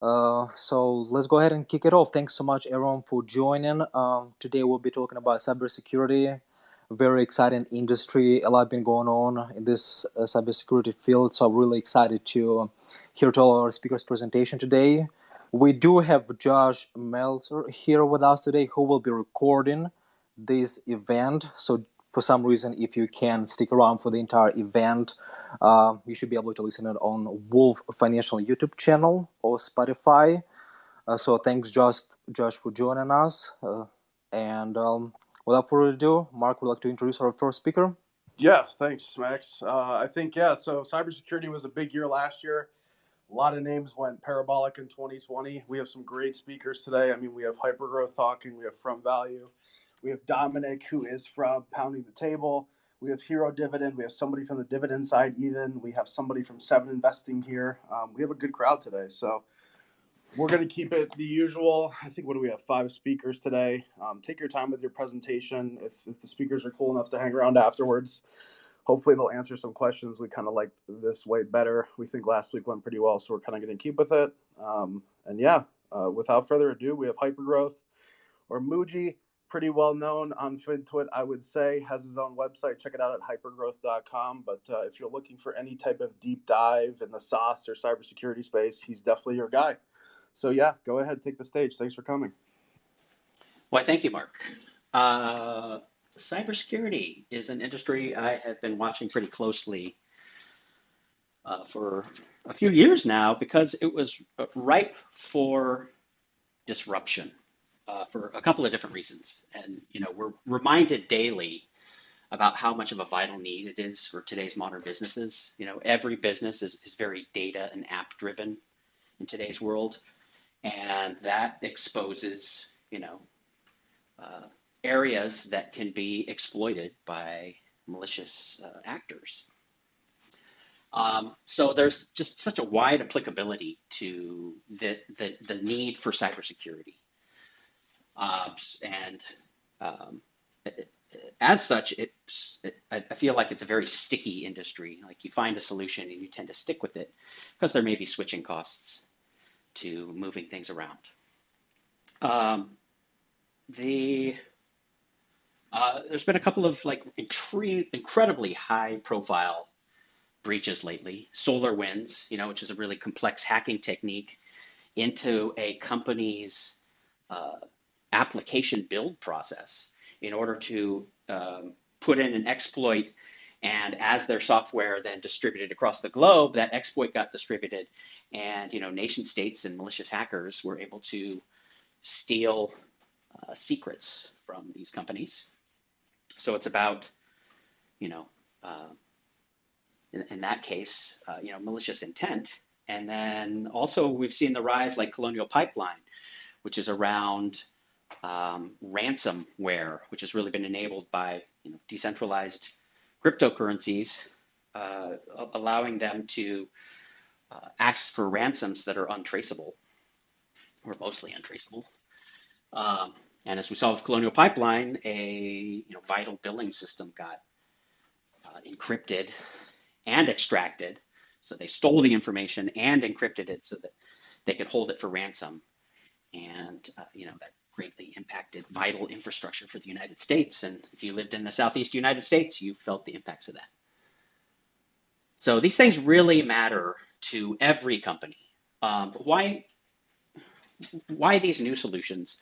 So let's go ahead and kick it off. Thanks so much, everyone, for joining. Today we'll be talking about cybersecurity. Very exciting industry. A lot been going on in this cybersecurity field. So I'm really excited to hear to all our speakers' presentation today. We do have Josh Meltzer here with us today, who will be recording this event. So for some reason, if you can stick around for the entire event, you should be able to listen it on Wolf Financial YouTube channel or Spotify. So thanks, Josh, for joining us. And without further ado, Mark would like to introduce our first speaker. Yeah, thanks, Max. I think, so cybersecurity was a big year last year. A lot of names went parabolic in 2020. We have some great speakers today. I mean, we have Hypergrowth talking. We have FromValue. We have Dominic, who is from Pounding the Table. We have HeroDividend. We have somebody from the dividend side even. We have somebody from Seven Investing here. We have a good crowd today. So we're going to keep it the usual. I think, what do we have? 5 speakers today. Take your time with your presentation. If the speakers are cool enough to hang around afterwards, hopefully they'll answer some questions. We kind of like this way better. We think last week went pretty well, so we're kind of going to keep with it. Without further ado, we have Hypergrowth, or Muji, pretty well known on FinTwit, I would say, has his own website. Check it out at hypergrowth.com. But if you're looking for any type of deep dive in the SaaS or cybersecurity space, he's definitely your guy. So yeah, go ahead, take the stage. Thanks for coming. Why, thank you, Mark. Cybersecurity is an industry I have been watching pretty closely for a few years now because it was ripe for disruption for a couple of different reasons. And, we're reminded daily about how much of a vital need it is for today's modern businesses. Every business is very data and app driven in today's world. And that exposes, areas that can be exploited by malicious actors. So there's just such a wide applicability to the need for cybersecurity. And as such, I feel like it's a very sticky industry. Like, you find a solution and you tend to stick with it because there may be switching costs to moving things around. There's been a couple of incredibly high profile breaches lately. SolarWinds, which is a really complex hacking technique into a company's application build process in order to put in an exploit. And as their software then distributed across the globe, that exploit got distributed, and nation states and malicious hackers were able to steal secrets from these companies. So it's about, in that case, malicious intent. And then also we've seen the rise, like Colonial Pipeline, which is around ransomware, which has really been enabled by decentralized cryptocurrencies, allowing them to ask for ransoms that are untraceable, or mostly untraceable. And as we saw with Colonial Pipeline, a vital billing system got encrypted and extracted. So they stole the information and encrypted it so that they could hold it for ransom. And that greatly impacted vital infrastructure for the United States. And if you lived in the Southeast United States, you felt the impacts of that. So these things really matter to every company. But why these new solutions?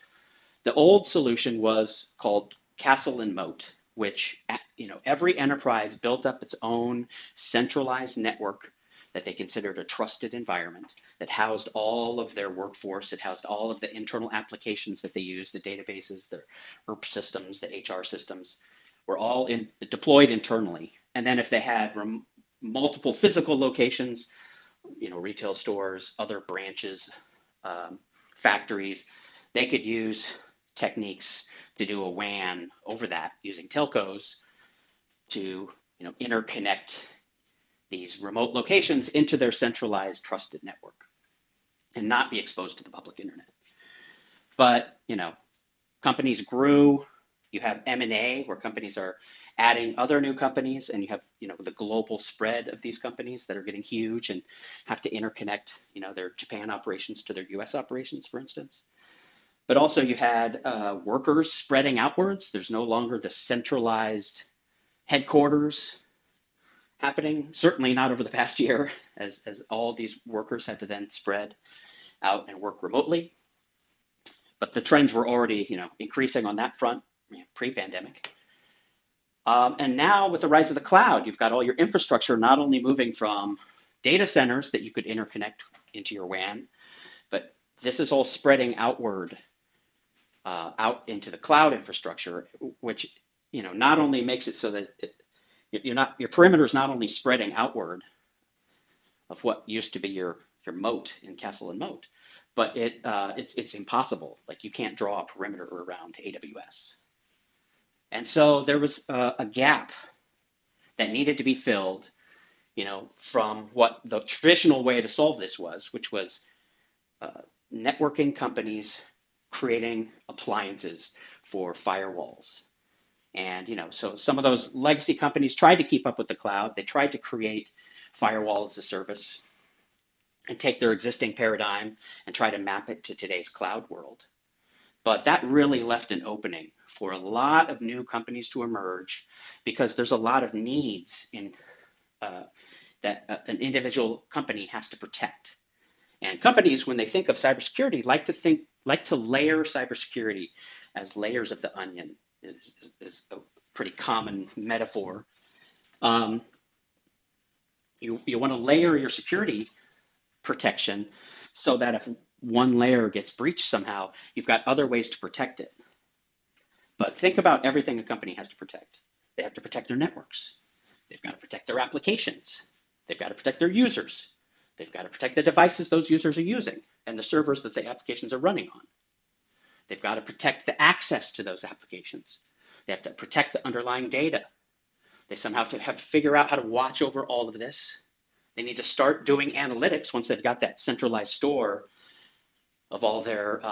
The old solution was called Castle and Moat, which every enterprise built up its own centralized network that they considered a trusted environment that housed all of their workforce. It housed all of the internal applications that they used, the databases, the ERP systems, the HR systems, were all deployed internally. And then if they had multiple physical locations, retail stores, other branches, factories, they could use techniques to do a WAN over that using telcos to interconnect these remote locations into their centralized trusted network and not be exposed to the public internet. But companies grew. You have M&A, where companies are adding other new companies, and you have, the global spread of these companies that are getting huge and have to interconnect, their Japan operations to their US operations, for instance. But also you had workers spreading outwards. There's no longer the centralized headquarters happening, certainly not over the past year, as all these workers had to then spread out and work remotely. But the trends were already, increasing on that front, pre-pandemic. And now with the rise of the cloud, you've got all your infrastructure not only moving from data centers that you could interconnect into your WAN, but this is all spreading outward, out into the cloud infrastructure, which, not only makes it so that your perimeter is not only spreading outward of what used to be your moat in castle and moat, but it's impossible. Like, you can't draw a perimeter around AWS. And so there was a gap that needed to be filled, from what the traditional way to solve this was, which was networking companies creating appliances for firewalls. And, so some of those legacy companies tried to keep up with the cloud. They tried to create firewall as a service and take their existing paradigm and try to map it to today's cloud world. But that really left an opening for a lot of new companies to emerge, because there's a lot of needs in that an individual company has to protect. And companies, when they think of cybersecurity, like to layer cybersecurity as layers of the onion. Is a pretty common metaphor. You want to layer your security protection so that if one layer gets breached somehow, you've got other ways to protect it. But think about everything a company has to protect. They have to protect their networks. They've got to protect their applications. They've got to protect their users. They've got to protect the devices those users are using and the servers that the applications are running on. They've got to protect the access to those applications. They have to protect the underlying data. They somehow have to figure out how to watch over all of this. They need to start doing analytics once they've got that centralized store of all their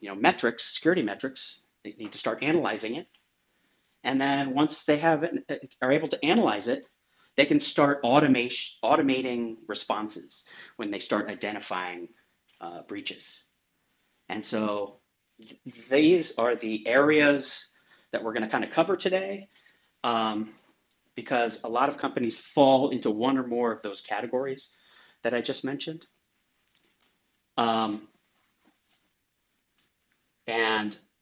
metrics, security metrics. They need to start analyzing it. And then once they are able to analyze it, they can start automating responses when they start identifying breaches. And so these are the areas that we're going to kind of cover today, because a lot of companies fall into one or more of those categories that I just mentioned. And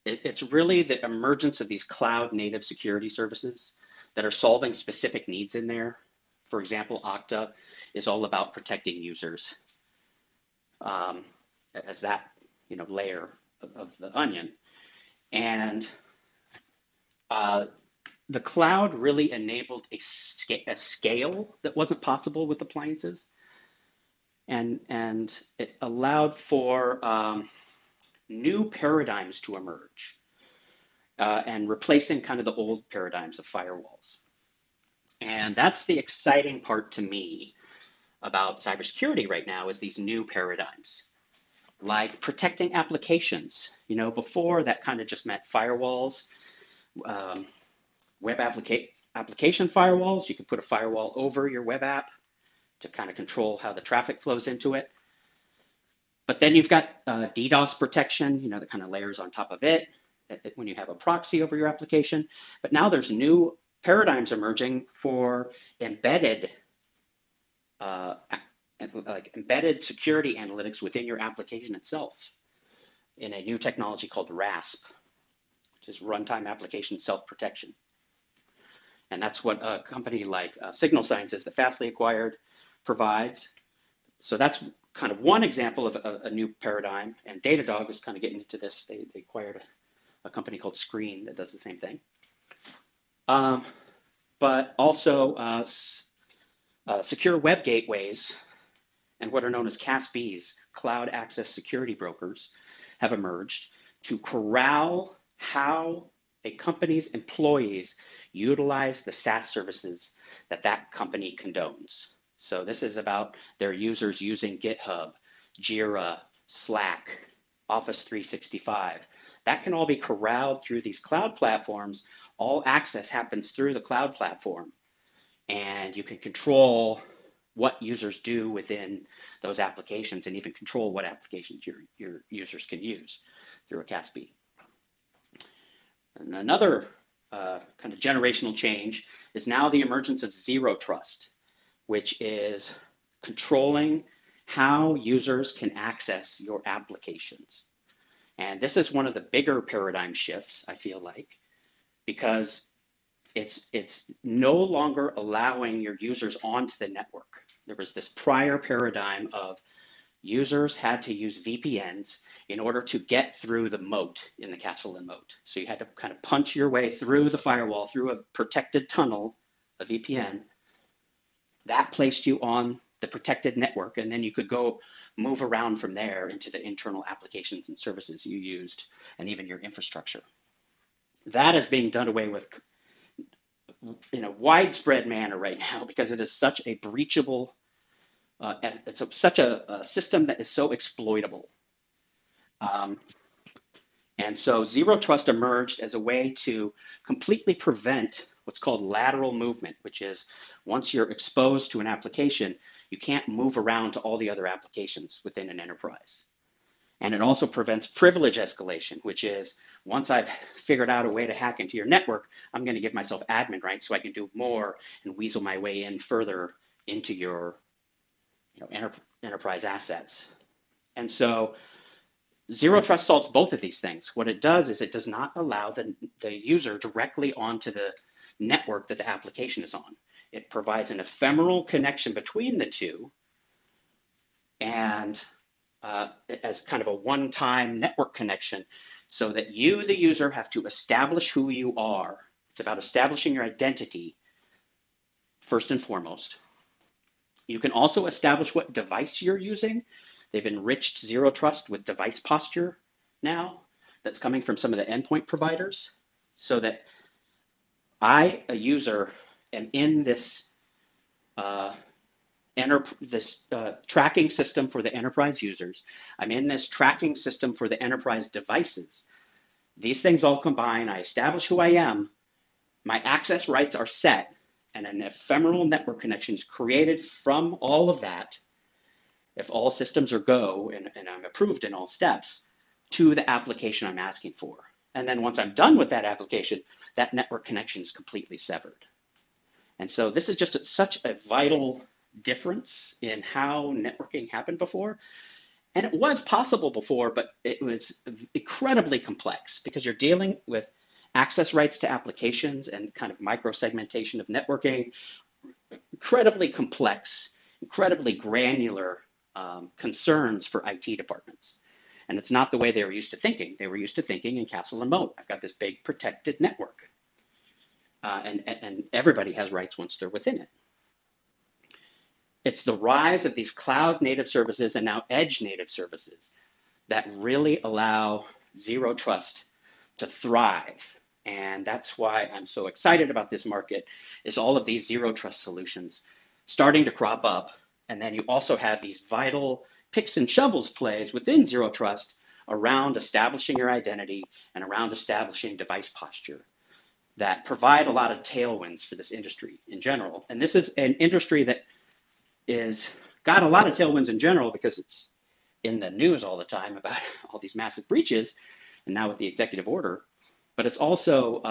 it's really the emergence of these cloud native security services that are solving specific needs in there. For example, Okta is all about protecting users as that layer of the onion. And the cloud really enabled a scale that wasn't possible with appliances. And it allowed for new paradigms to emerge and replacing kind of the old paradigms of firewalls. And that's the exciting part to me about cybersecurity right now, is these new paradigms, like protecting applications. Before, that kind of just meant firewalls, web application firewalls. You could put a firewall over your web app to kind of control how the traffic flows into it. But then you've got DDoS protection, that kind of layers on top of it when you have a proxy over your application. But now there's new paradigms emerging for embedded embedded security analytics within your application itself in a new technology called RASP, which is Runtime Application Self-Protection. And that's what a company like Signal Sciences that Fastly acquired provides. So that's kind of one example of a new paradigm. And Datadog is kind of getting into this. They acquired a company called Screen that does the same thing. But also secure web gateways and what are known as CASBs, Cloud Access Security Brokers, have emerged to corral how a company's employees utilize the SaaS services that company condones. So this is about their users using GitHub, Jira, Slack, Office 365. That can all be corralled through these cloud platforms all access happens through the cloud platform, and you can control what users do within those applications and even control what applications your users can use through a CASB. And another kind of generational change is now the emergence of zero trust, which is controlling how users can access your applications. And this is one of the bigger paradigm shifts, I feel like, because it's no longer allowing your users onto the network. There was this prior paradigm of users had to use VPNs in order to get through the moat in the castle and moat. So you had to kind of punch your way through the firewall, through a protected tunnel, a VPN. That placed you on the protected network, and then you could go move around from there into the internal applications and services you used, and even your infrastructure. That is being done away with in a widespread manner right now because it is such a breachable, such a system that is so exploitable. And so zero trust emerged as a way to completely prevent what's called lateral movement, which is once you're exposed to an application, you can't move around to all the other applications within an enterprise. And it also prevents privilege escalation, which is once I've figured out a way to hack into your network, I'm going to give myself admin rights so I can do more and weasel my way in further into your enterprise assets. And so zero trust solves both of these things. What it does is it does not allow the user directly onto the network that the application is on. It provides an ephemeral connection between the two and as kind of a one-time network connection so that you, the user, have to establish who you are. It's about establishing your identity first and foremost. You can also establish what device you're using. They've enriched zero trust with device posture now that's coming from some of the endpoint providers so that I, a user, am in this tracking system for the enterprise users. I'm in this tracking system for the enterprise devices. These things all combine. I establish who I am. My access rights are set, and an ephemeral network connection is created from all of that, if all systems are go and I'm approved in all steps, to the application I'm asking for. And then once I'm done with that application, that network connection is completely severed. And so this is just such a vital difference in how networking happened before. And it was possible before, but it was incredibly complex because you're dealing with access rights to applications and kind of micro-segmentation of networking, incredibly complex, incredibly granular concerns for IT departments. And it's not the way they were used to thinking. They were used to thinking in castle and moat. I've got this big protected network. And everybody has rights once they're within it. It's the rise of these cloud native services and now edge native services that really allow zero trust to thrive. And that's why I'm so excited about this market, is all of these zero trust solutions starting to crop up. And then you also have these vital picks and shovels plays within zero trust around establishing your identity and around establishing device posture that provide a lot of tailwinds for this industry in general. And this is an industry that is got a lot of tailwinds in general because it's in the news all the time about all these massive breaches, and now with the executive order. But it's also,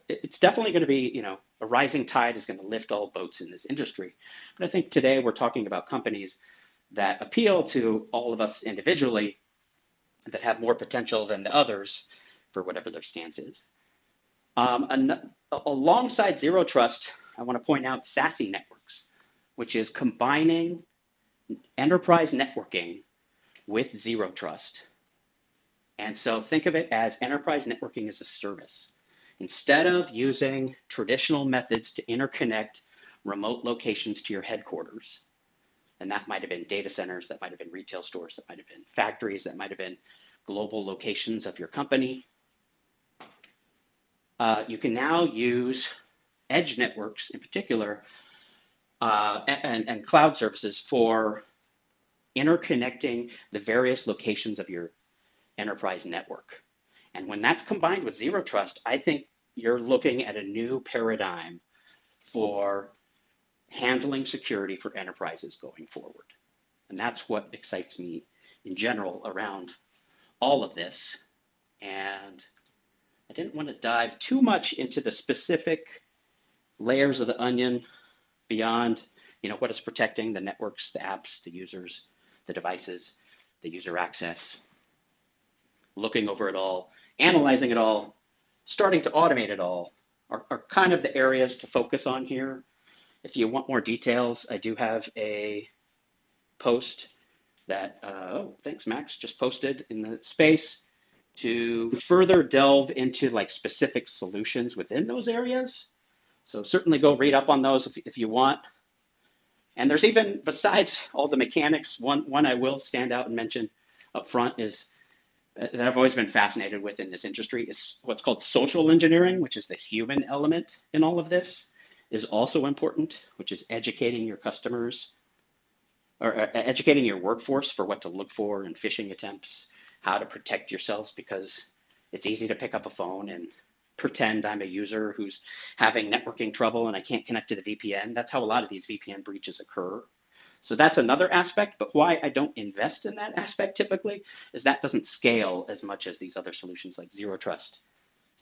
it's definitely going to be, a rising tide is going to lift all boats in this industry. But I think today we're talking about companies that appeal to all of us individually that have more potential than the others for whatever their stance is. Alongside zero trust, I want to point out SASE networks, which is combining enterprise networking with zero trust. And so think of it as enterprise networking as a service. Instead of using traditional methods to interconnect remote locations to your headquarters, and that might have been data centers, that might have been retail stores, that might have been factories, that might have been global locations of your company, you can now use edge networks in particular and cloud services for interconnecting the various locations of your enterprise network. And when that's combined with zero trust, I think you're looking at a new paradigm for handling security for enterprises going forward. And that's what excites me in general around all of this. And I didn't want to dive too much into the specific layers of the onion beyond, what it's protecting, the networks, the apps, the users, the devices, the user access, looking over it all, analyzing it all, starting to automate it all are kind of the areas to focus on here. If you want more details, I do have a post that, thanks, Max, just posted in the space to further delve into like specific solutions within those areas. So certainly go read up on those if you want. And there's even, besides all the mechanics, one I will stand out and mention up front is that I've always been fascinated with in this industry is what's called social engineering, which is the human element in all of this, is also important, which is educating your customers or educating your workforce for what to look for in phishing attempts, how to protect yourselves, because it's easy to pick up a phone and pretend I'm a user who's having networking trouble and I can't connect to the VPN. That's how a lot of these VPN breaches occur. So that's another aspect, but why I don't invest in that aspect typically is that doesn't scale as much as these other solutions like Zero Trust,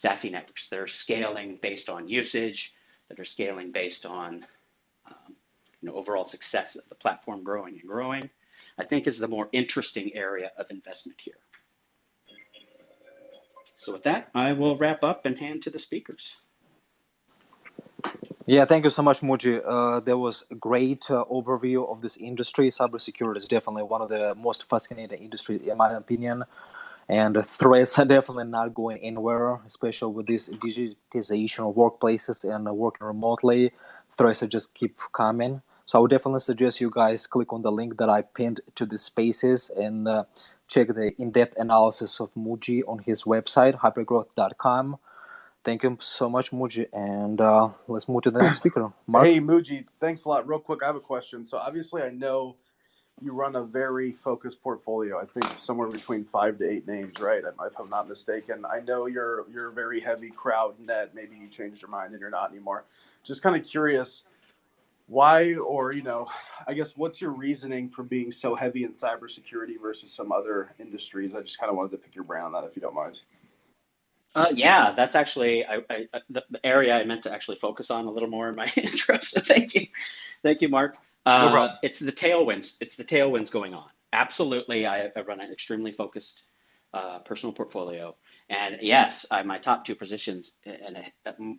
SASE networks. They're scaling based on usage, that are scaling based on overall success of the platform growing and growing, I think is the more interesting area of investment here. So with that, I will wrap up and hand to the speakers. Yeah, thank you so much, Muji. There was a great overview of this industry. Cybersecurity is definitely one of the most fascinating industries, in my opinion. And the threats are definitely not going anywhere, especially with this digitization of workplaces and working remotely. Threats are just keep coming. So I would definitely suggest you guys click on the link that I pinned to the spaces and check the in-depth analysis of Muji on his website, hypergrowth.com. Thank you so much, Muji. And let's move to the next speaker. Mark? Hey, Muji, thanks a lot. Real quick, I have a question. So obviously I know you run a very focused portfolio. I think somewhere between 5 to 8 names, right? If I'm not mistaken. I know you're very heavy crowd net. Maybe you changed your mind and you're not anymore. Just kind of curious why, or, I guess what's your reasoning for being so heavy in cybersecurity versus some other industries? I just kind of wanted to pick your brain on that, if you don't mind. Yeah, that's actually the area I meant to actually focus on a little more in my intro. So thank you, Mark. No problem. It's the tailwinds. It's the tailwinds going on. Absolutely, I run an extremely focused personal portfolio, and yes, my top 2 positions and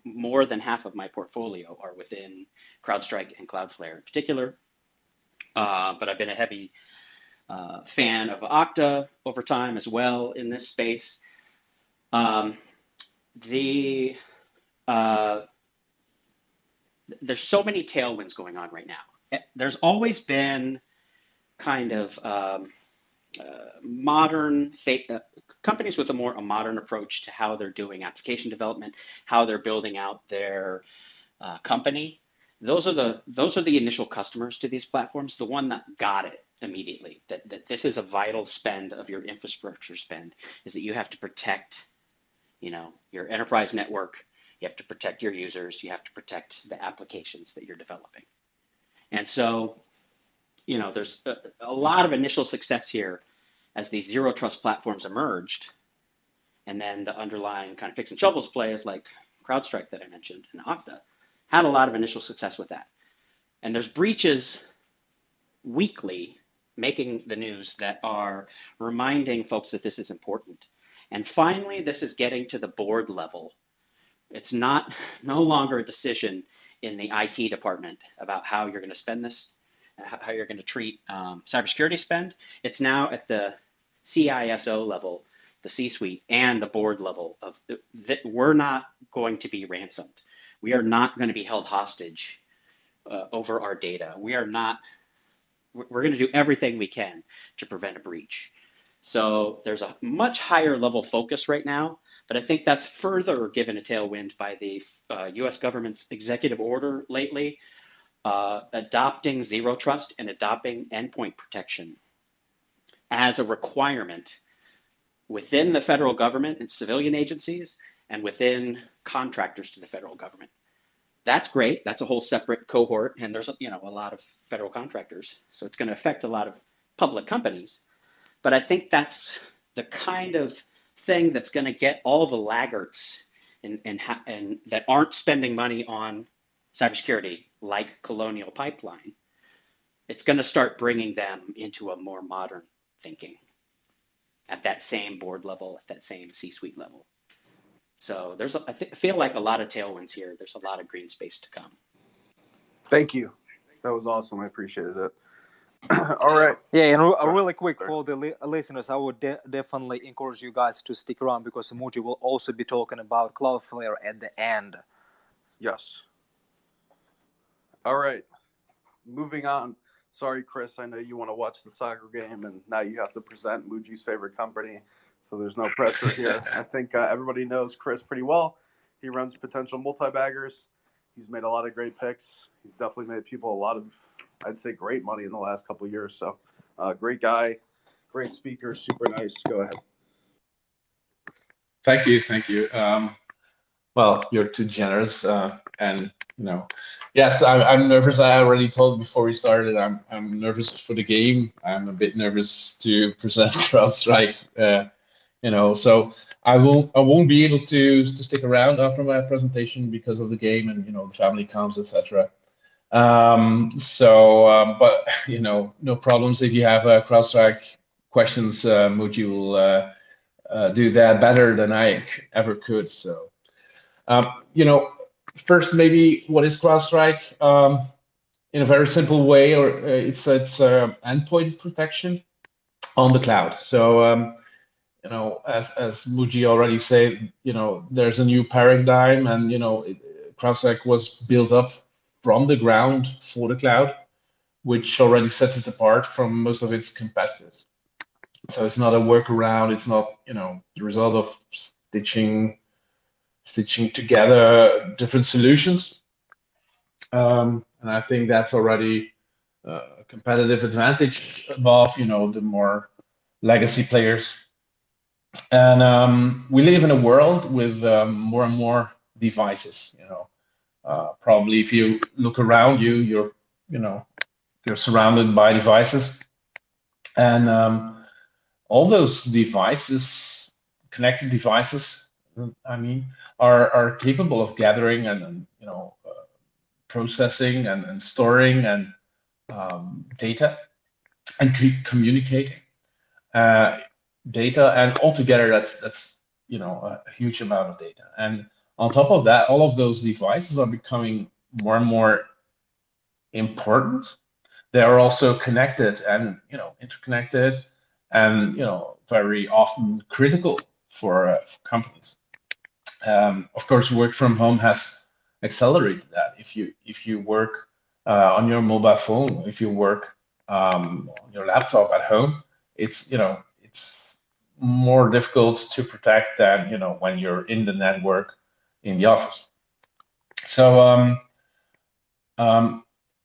more than half of my portfolio are within CrowdStrike and Cloudflare in particular. But I've been a heavy fan of Okta over time as well in this space. There's so many tailwinds going on right now. There's always been kind of modern companies with a modern approach to how they're doing application development, how they're building out their company. Those are the initial customers to these platforms. The one that got it immediately, that this is a vital spend of your infrastructure spend, is that you have to protect your enterprise network, you have to protect your users, you have to protect the applications that you're developing. And so, there's a lot of initial success here as these zero trust platforms emerged. And then the underlying kind of picks and shovels players like CrowdStrike that I mentioned and Okta had a lot of initial success with that. And there's breaches weekly making the news that are reminding folks that this is important. And finally, this is getting to the board level. It's no longer a decision in the IT department about how you're going to spend this, how you're going to treat cybersecurity spend. It's now at the CISO level, the C-suite, and the board level of that we're not going to be ransomed. We are not going to be held hostage over our data. We're going to do everything we can to prevent a breach. So there's a much higher level focus right now, but I think that's further given a tailwind by the US government's executive order lately, adopting zero trust and adopting endpoint protection as a requirement within the federal government and civilian agencies, and within contractors to the federal government. That's great. That's a whole separate cohort, and there's a lot of federal contractors, so it's going to affect a lot of public companies. But I think that's the kind of thing that's going to get all the laggards and that aren't spending money on cybersecurity, like Colonial Pipeline. It's going to start bringing them into a more modern thinking at that same board level, at that same C-suite level. So I feel like a lot of tailwinds here. There's a lot of green space to come. Thank you. That was awesome. I appreciated it. All right. Yeah, and really quick for the listeners, I would definitely encourage you guys to stick around because Muji will also be talking about Cloudflare at the end. Yes. All right. Moving on. Sorry, Chris, I know you want to watch the soccer game, and now you have to present Muji's favorite company, so there's no pressure here. I think everybody knows Chris pretty well. He runs Potential Multi-Baggers. He's made a lot of great picks. He's definitely made people a lot of, I'd say, great money in the last couple of years. So, great guy, great speaker, super nice. Go ahead. Thank you. Well, you're too generous, and yes, I'm nervous. I already told before we started. I'm nervous for the game. I'm a bit nervous to present CrowdStrike. So I won't be able to stick around after my presentation because of the game and the family counts, etc. But no problems. If you have CrowdStrike questions, Muji will do that better than I ever could. So. First, maybe what is CrowdStrike? In a very simple way, or it's endpoint protection on the cloud. So, as Muji already said, there's a new paradigm, and CrowdStrike was built up from the ground for the cloud, which already sets it apart from most of its competitors. So it's not a workaround. It's not the result of stitching together different solutions. And I think that's already a competitive advantage above, the more legacy players. And we live in a world with more and more devices. Probably if you look around you, you're surrounded by devices, and all those devices, connected devices, are capable of gathering and processing and storing and data and communicating data, and altogether that's a huge amount of data. And on top of that, all of those devices are becoming more and more important. They are also connected and interconnected, and very often critical for companies. Of course, work from home has accelerated that. If you work on your mobile phone, if you work on your laptop at home, it's more difficult to protect than when you're in the network in the office. So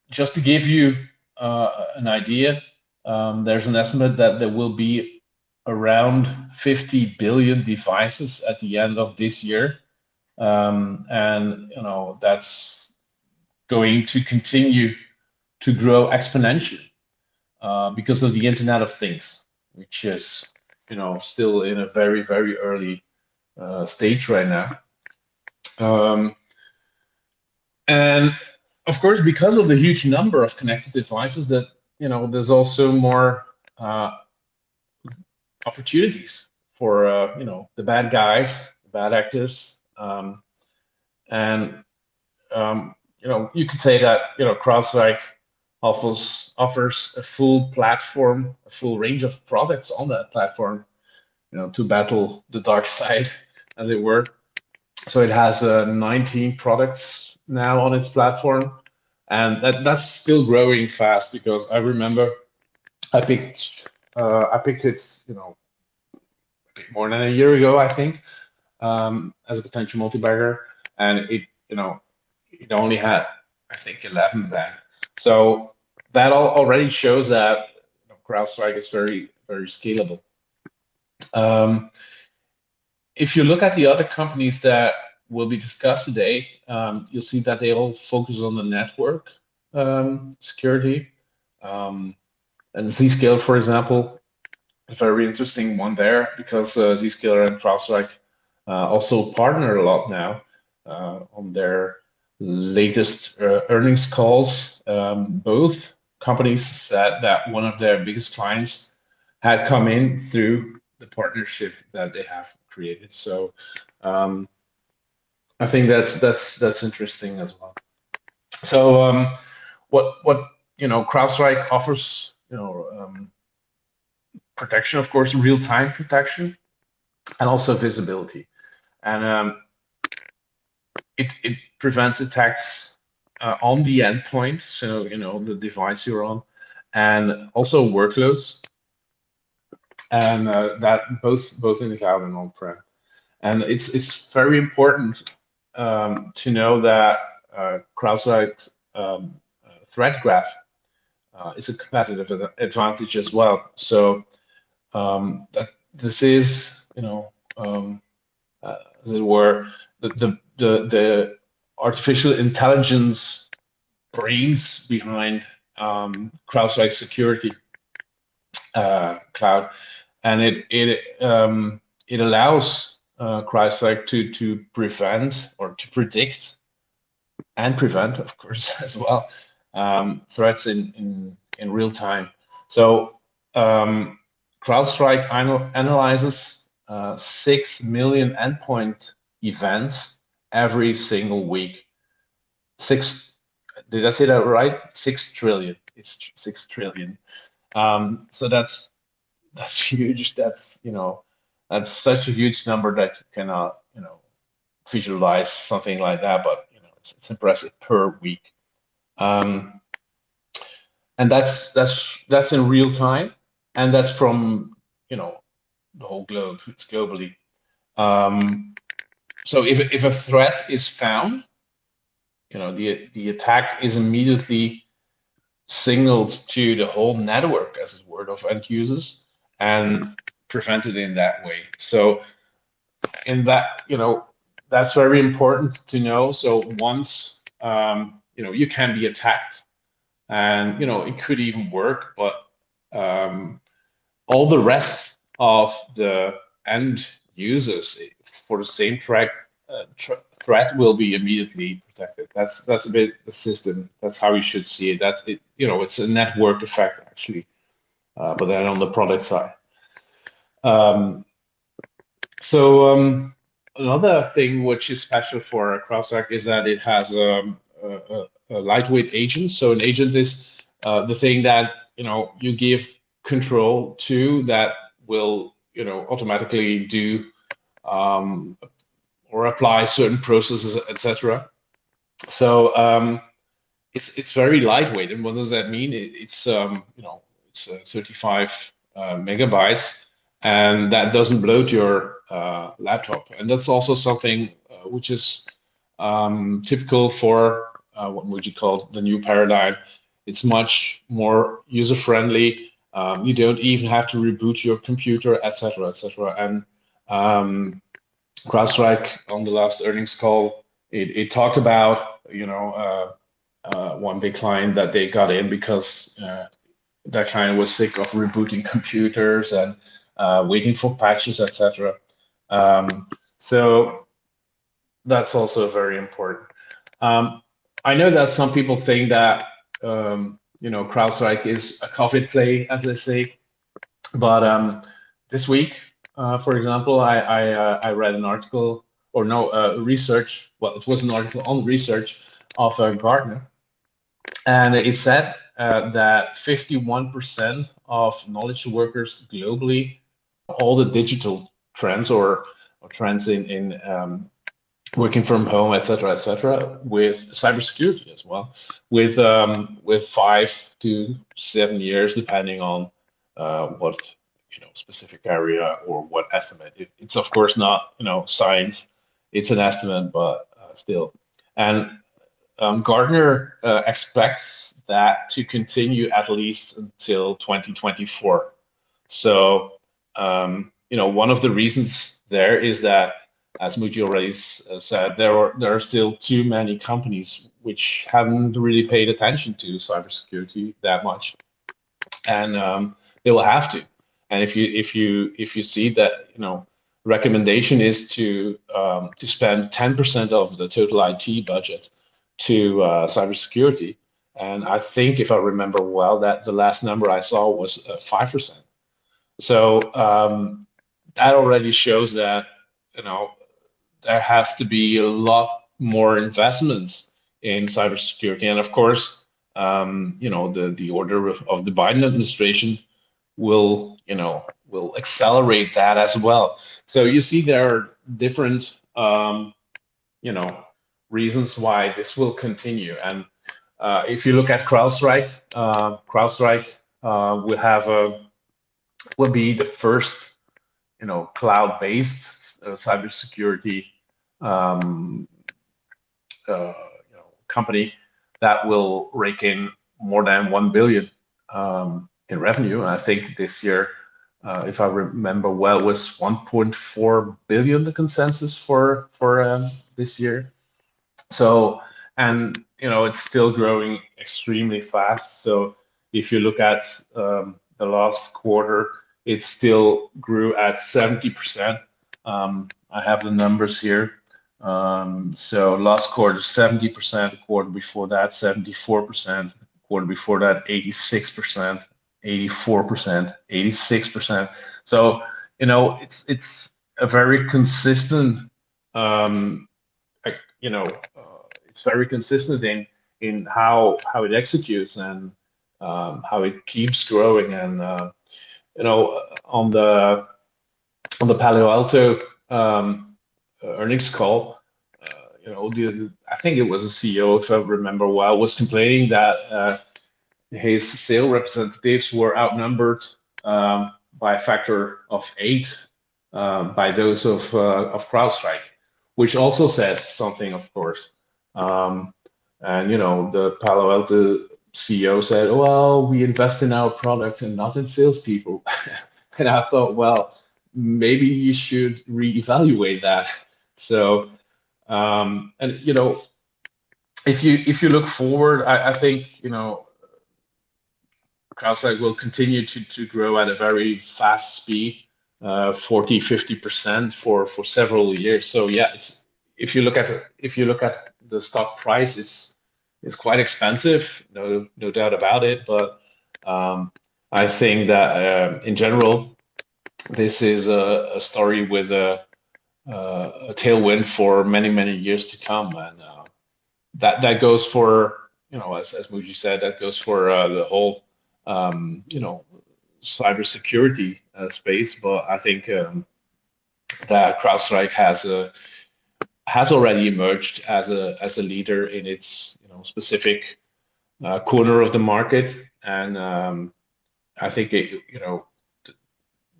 just to give you an idea, there's an estimate that there will be around 50 billion devices at the end of this year. And that's going to continue to grow exponentially because of the Internet of Things, which is still in a very, very early stage right now. And of course, because of the huge number of connected devices, that there's also more opportunities for the bad guys, the bad actors, and you could say that CrowdStrike offers a full platform, a full range of products on that platform, to battle the dark side, as it were. So it has 19 products now on its platform, and that's still growing fast, because I remember I picked it a bit more than a year ago, I think, as a potential multi-bagger, and it only had, I think, 11 then. So that already shows that CrowdStrike is very, very scalable. if you look at the other companies that will be discussed today, you'll see that they all focus on the network security. And Zscaler, for example, a very interesting one there, because Zscaler and CrowdStrike also partner a lot now on their latest earnings calls. Both companies said that one of their biggest clients had come in through the partnership that they have created. So I think that's interesting as well. So what CrowdStrike offers, protection, of course, real-time protection, and also visibility. And it prevents attacks on the endpoint, so the device you're on, and also workloads, and that both in the cloud and on-prem. And it's very important to know that CrowdStrike's threat graph is a competitive advantage as well. So that this is, as it were, the artificial intelligence brains behind CrowdStrike Security Cloud, and it allows CrowdStrike to prevent, or to predict and prevent, of course, as well, threats in real time. So CrowdStrike analyzes 6 million endpoint events every single week. Did I say that right? 6 trillion. It's 6 trillion. So that's huge. That's such a huge number that you cannot visualize something like that. But it's impressive per week. And that's in real time, and that's from the whole globe. It's globally. So if a threat is found, the attack is immediately signaled to the whole network, as it were, of end users, and prevented in that way. So in that, that's very important to know. So once you can be attacked, and it could even work, but all the rest of the end users for the same threat will be immediately protected. That's a bit the system. That's how you should see it. That's it. It's a network effect actually, but then on the product side. Another thing which is special for CrowdStrike is that it has a lightweight agent. So an agent is the thing that you give control to, that will automatically do or apply certain processes, etc. So it's very lightweight. And what does that mean? It's 35 megabytes, and that doesn't bloat your laptop. And that's also something which is typical for what would you call the new paradigm. It's much more user-friendly. You don't even have to reboot your computer, etc., etc. And CrowdStrike, on the last earnings call, it talked about one big client that they got in because that client was sick of rebooting computers and waiting for patches, etc. So that's also very important. I know that some people think that CrowdStrike is a COVID play, as I say, but this week, for example, I read an article, or no, research. Well, it was an article on research of Gartner, and it said that 51% of knowledge workers globally, all the digital trends or trends in working from home, etc., with cybersecurity as well, with 5 to 7 years, depending on what specific area or what estimate. It's of course not science; it's an estimate, but still. And Gartner expects that to continue at least until 2024. So one of the reasons there is that, as Muji already said, there are still too many companies which haven't really paid attention to cybersecurity that much, and they will have to. And if you see that, recommendation is to spend 10% of the total IT budget to cybersecurity, and I think, if I remember well, that the last number I saw was 5%. So that already shows that there has to be a lot more investments in cybersecurity, and of course, the order of the Biden administration will accelerate that as well. So you see, there are different reasons why this will continue. And if you look at CrowdStrike, will be the first cloud-based cybersecurity company that will rake in more than 1 billion in revenue. And I think this year, if I remember well, was 1.4 billion the consensus for this year. So, and it's still growing extremely fast. So if you look at the last quarter, it still grew at 70%. I have the numbers here. So last quarter, 70%, the quarter before that, 74%, the quarter before that, 86%, 84%, 86%. So, it's a very consistent, it's very consistent in how it executes, and how it keeps growing. And on the Palo Alto earnings call, I think it was a CEO, if I remember well, was complaining that his sales representatives were outnumbered by a factor of 8 by those of CrowdStrike, which also says something, of course. And the Palo Alto CEO said, "Well, we invest in our product and not in salespeople." And I thought, well, maybe you should reevaluate that. So, and if you look forward, I think CrowdStrike will continue to grow at a very fast speed, 40-50% for several years. So yeah, if you look at the stock price, it's quite expensive, no doubt about it. But I think that in general, this is a story with a tailwind for many years to come, and that goes for as Muji said, that goes for the whole cybersecurity space. But I think that CrowdStrike has already emerged as a leader in its specific corner of the market, and I think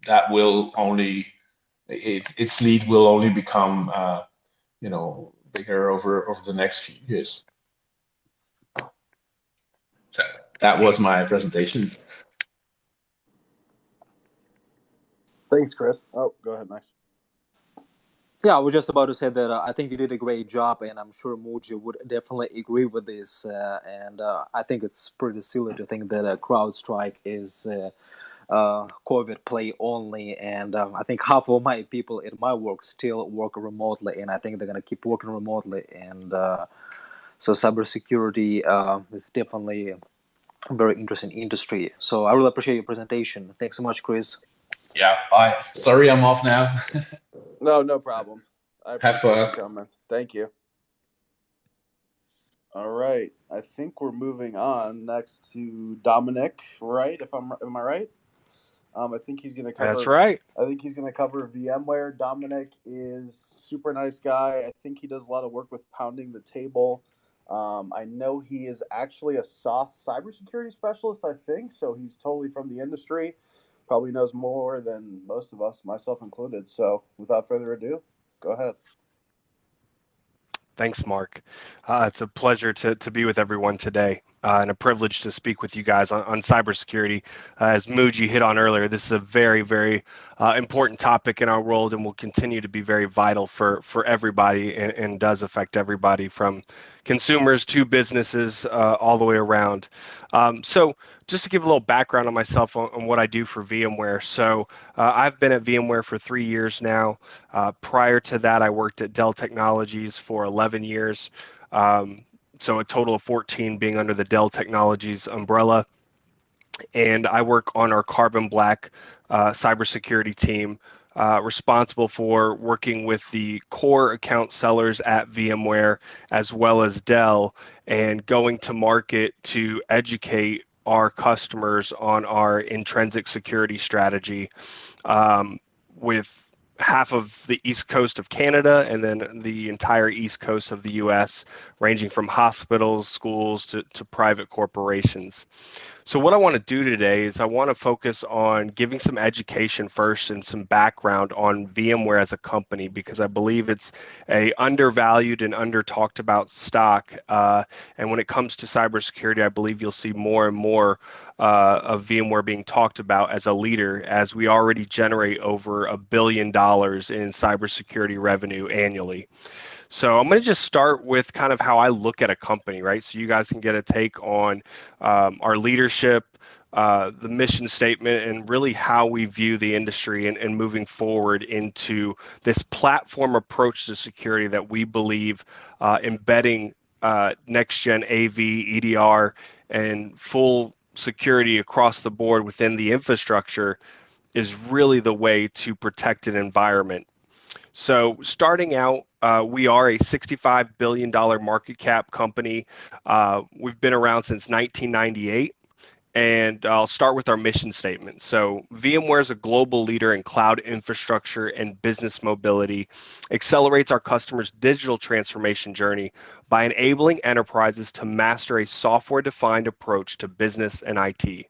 that will only its lead will only become bigger over the next few years. So that was my presentation. Thanks, Chris. Oh, go ahead, Max. Yeah, I was just about to say that I think you did a great job, and I'm sure Muji would definitely agree with this. And I think it's pretty silly to think that CrowdStrike is COVID play only. And I think half of my people in my work still work remotely, and I think they're going to keep working remotely. And so cybersecurity is definitely a very interesting industry. So I really appreciate your presentation. Thanks so much, Chris. Yeah, bye. Sorry, I'm off now. No problem. I appreciate Have fun. you coming. Thank you. All right. I think we're moving on next to Dominic, right? Am I right? I think he's going to cover. That's right. I think he's going to cover VMware. Dominic is super nice guy. I think he does a lot of work with pounding the table. I know he is actually a SOS cybersecurity specialist, I think. So he's totally from the industry. Probably knows more than most of us, myself included. So without further ado, go ahead. Thanks, Mark. It's a pleasure to be with everyone today, and a privilege to speak with you guys on cybersecurity. As Muji hit on earlier, this is a very, very important topic in our world, and will continue to be very vital for everybody, and does affect everybody from consumers to businesses all the way around. So just to give a little background on myself on what I do for VMware. So I've been at VMware for 3 years now. Prior to that, I worked at Dell Technologies for 11 years. So a total of 14 being under the Dell Technologies umbrella. And I work on our Carbon Black cybersecurity team, responsible for working with the core account sellers at VMware as well as Dell, and going to market to educate our customers on our intrinsic security strategy, with half of the east coast of Canada and then the entire east coast of the US, ranging from hospitals, schools to private corporations. So what I want to do today is I want to focus on giving some education first and some background on VMware as a company, because I believe it's a undervalued and under talked about stock. And when it comes to cybersecurity, I believe you'll see more and more of VMware being talked about as a leader, as we already generate over $1 billion in cybersecurity revenue annually. So I'm going to just start with kind of how I look at a company, right? So you guys can get a take on our leadership, the mission statement, and really how we view the industry and moving forward into this platform approach to security that we believe embedding next-gen AV, EDR, and full security across the board within the infrastructure is really the way to protect an environment. So starting out, we are a $65 billion market cap company. We've been around since 1998. And I'll start with our mission statement. So VMware is a global leader in cloud infrastructure and business mobility, accelerates our customers' digital transformation journey by enabling enterprises to master a software-defined approach to business and IT.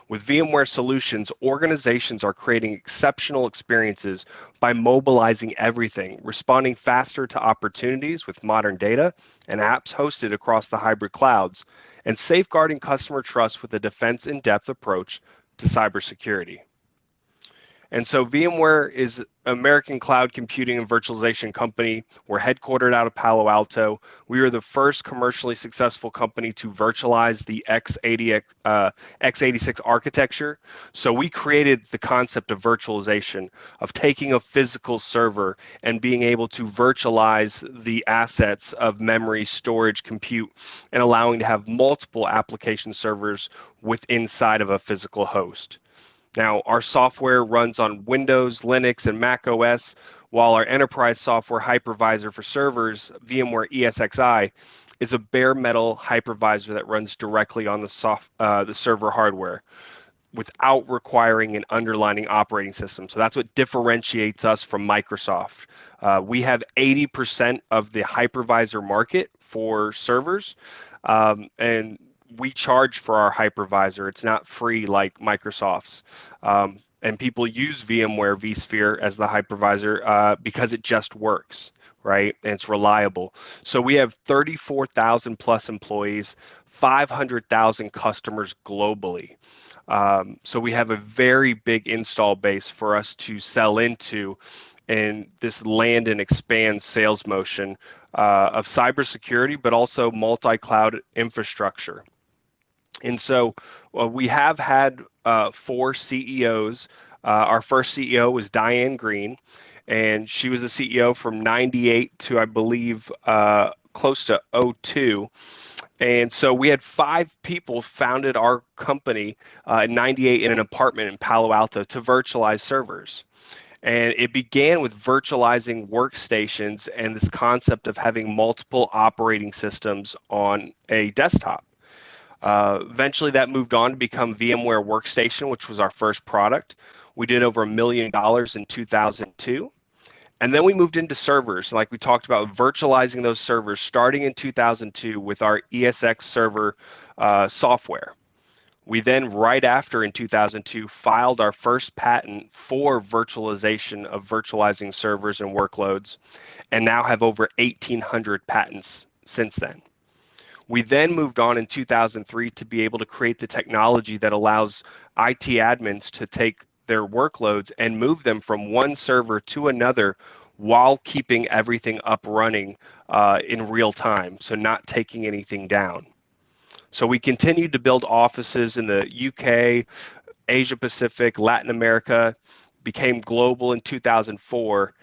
With VMware Solutions, organizations are creating exceptional experiences by mobilizing everything, responding faster to opportunities with modern data and apps hosted across the hybrid clouds, and safeguarding customer trust with a defense in-depth approach to cybersecurity. And so VMware is an American cloud computing and virtualization company. We're headquartered out of Palo Alto. We are the first commercially successful company to virtualize the x86 architecture. So we created the concept of virtualization, of taking a physical server and being able to virtualize the assets of memory, storage, compute, and allowing to have multiple application servers inside of a physical host. Now, our software runs on Windows, Linux, and Mac OS, while our enterprise software hypervisor for servers, VMware ESXi, is a bare metal hypervisor that runs directly on the server hardware without requiring an underlying operating system. So that's what differentiates us from Microsoft. We have 80% of the hypervisor market for servers, and we charge for our hypervisor. It's not free like Microsoft's. And people use VMware vSphere as the hypervisor because it just works, right? And it's reliable. So we have 34,000 plus employees, 500,000 customers globally. So we have a very big install base for us to sell into in this land and expand sales motion of cybersecurity, but also multi-cloud infrastructure. And so we have had 4 CEOs. Our first CEO was Diane Green, and she was the CEO from 98 to, I believe, close to 02. And so we had 5 people founded our company in 98 in an apartment in Palo Alto to virtualize servers. And it began with virtualizing workstations and this concept of having multiple operating systems on a desktop. Eventually that moved on to become VMware Workstation, which was our first product. We did over $1 million in 2002. And then we moved into servers, like we talked about, virtualizing those servers starting in 2002 with our ESX server software. We then, right after in 2002, filed our first patent for virtualization of virtualizing servers and workloads. and now have over 1,800 patents since then. We then moved on in 2003 to be able to create the technology that allows IT admins to take their workloads and move them from one server to another while keeping everything up running in real time, so not taking anything down. So we continued to build offices in the UK, Asia Pacific, Latin America, became global in 2004.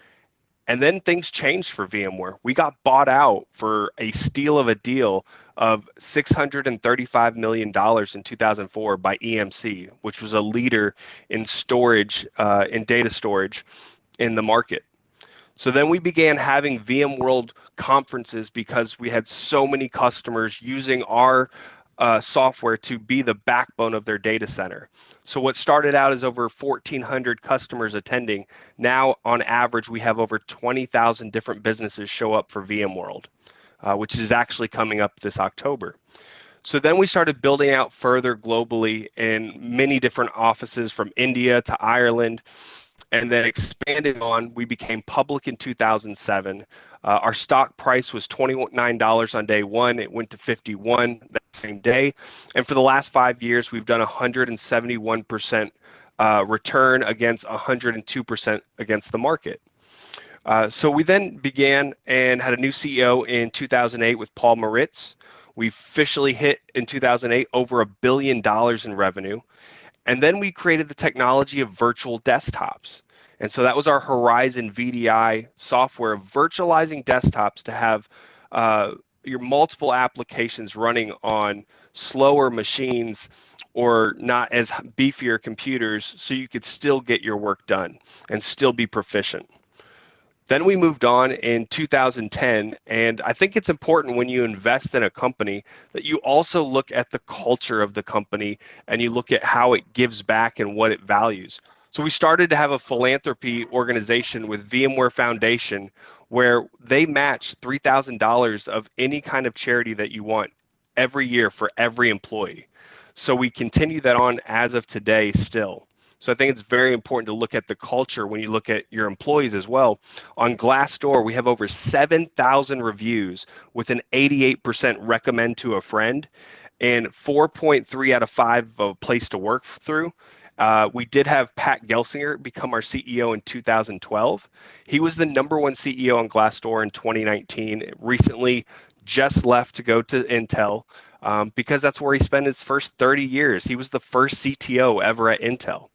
And then things changed for VMware. We got bought out for a steal of a deal of $635 million in 2004 by EMC, which was a leader in storage, in data storage in the market. So then we began having VMworld conferences because we had so many customers using our software to be the backbone of their data center. So what started out as over 1,400 customers attending, now on average we have over 20,000 different businesses show up for VMworld, which is actually coming up this October. So then we started building out further globally in many different offices from India to Ireland, and then expanded on. We became public in 2007. Our stock price was $29 on day one. It went to 51 that same day. And for the last 5 years, we've done 171% return against 102% against the market. So we then began and had a new CEO in 2008 with Paul Maritz. We officially hit in 2008 over $1 billion in revenue. And then we created the technology of virtual desktops. And so that was our Horizon VDI software, virtualizing desktops to have your multiple applications running on slower machines or not as beefier computers, so you could still get your work done and still be proficient. Then we moved on in 2010, and I think it's important when you invest in a company that you also look at the culture of the company and you look at how it gives back and what it values. So we started to have a philanthropy organization with VMware Foundation where they match $3,000 of any kind of charity that you want every year for every employee. So we continue that on as of today still. So I think it's very important to look at the culture when you look at your employees as well. On Glassdoor, we have over 7,000 reviews with an 88% recommend to a friend and 4.3 out of 5 of a place to work through. We did have Pat Gelsinger become our CEO in 2012. He was the #1 CEO on Glassdoor in 2019, recently just left to go to Intel because that's where he spent his first 30 years. He was the first CTO ever at Intel.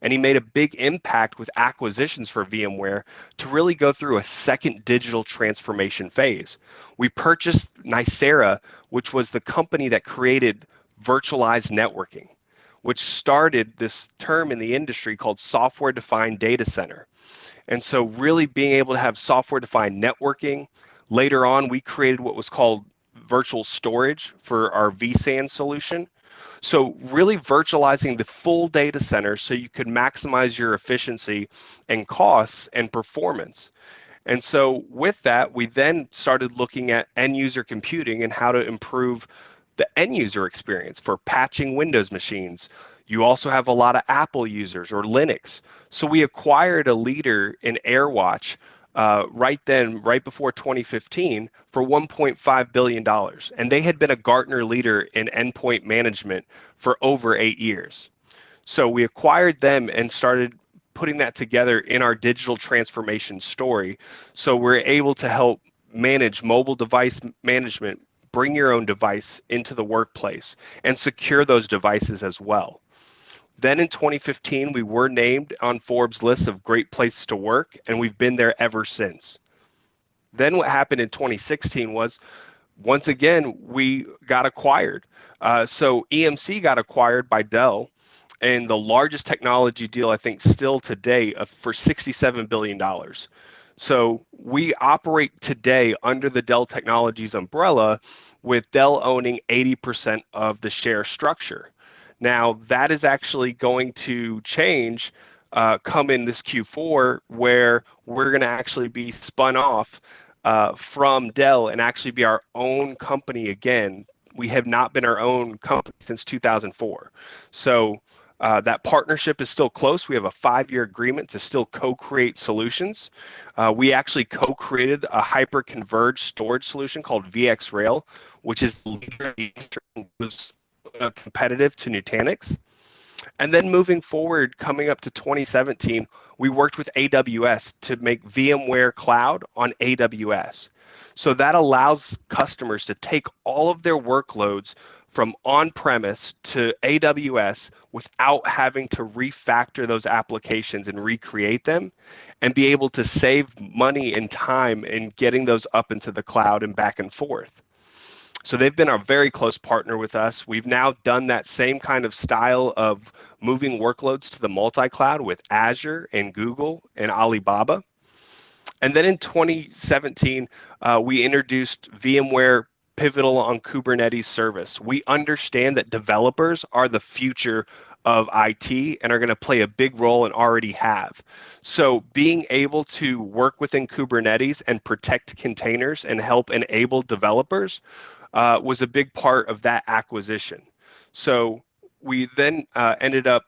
And he made a big impact with acquisitions for VMware to really go through a second digital transformation phase. We purchased Nicira, which was the company that created virtualized networking, which started this term in the industry called software-defined data center. And so really being able to have software-defined networking. Later on, we created what was called virtual storage for our vSAN solution. So really virtualizing the full data center so you could maximize your efficiency and costs and performance. And so with that, we then started looking at end user computing and how to improve the end user experience for patching Windows machines. You also have a lot of Apple users or Linux. So we acquired a leader in AirWatch right before 2015 for $1.5 billion. And they had been a Gartner leader in endpoint management for over 8 years. So we acquired them and started putting that together in our digital transformation story. So we're able to help manage mobile device management, bring your own device into the workplace and secure those devices as well. Then in 2015, we were named on Forbes' list of great places to work, and we've been there ever since. Then what happened in 2016 was, once again, we got acquired. So EMC got acquired by Dell, and the largest technology deal, I think, still today for $67 billion. So we operate today under the Dell Technologies umbrella, with Dell owning 80% of the share structure. Now, that is actually going to change come in this Q4, where we're going to actually be spun off from Dell and actually be our own company again. We have not been our own company since 2004. So That partnership is still close. We have a 5-year agreement to still co-create solutions. We actually co-created a hyper-converged storage solution called VxRail, which is the leader in the industry and was competitive to Nutanix. And then moving forward, coming up to 2017, we worked with AWS to make VMware Cloud on AWS. So that allows customers to take all of their workloads from on-premise to AWS without having to refactor those applications and recreate them, and be able to save money and time in getting those up into the cloud and back and forth. So they've been a very close partner with us. We've now done that same kind of style of moving workloads to the multi-cloud with Azure and Google and Alibaba. And then in 2017, we introduced VMware Pivotal on Kubernetes service. We understand that developers are the future of IT and are going to play a big role and already have. So being able to work within Kubernetes and protect containers and help enable developers was a big part of that acquisition. So we then ended up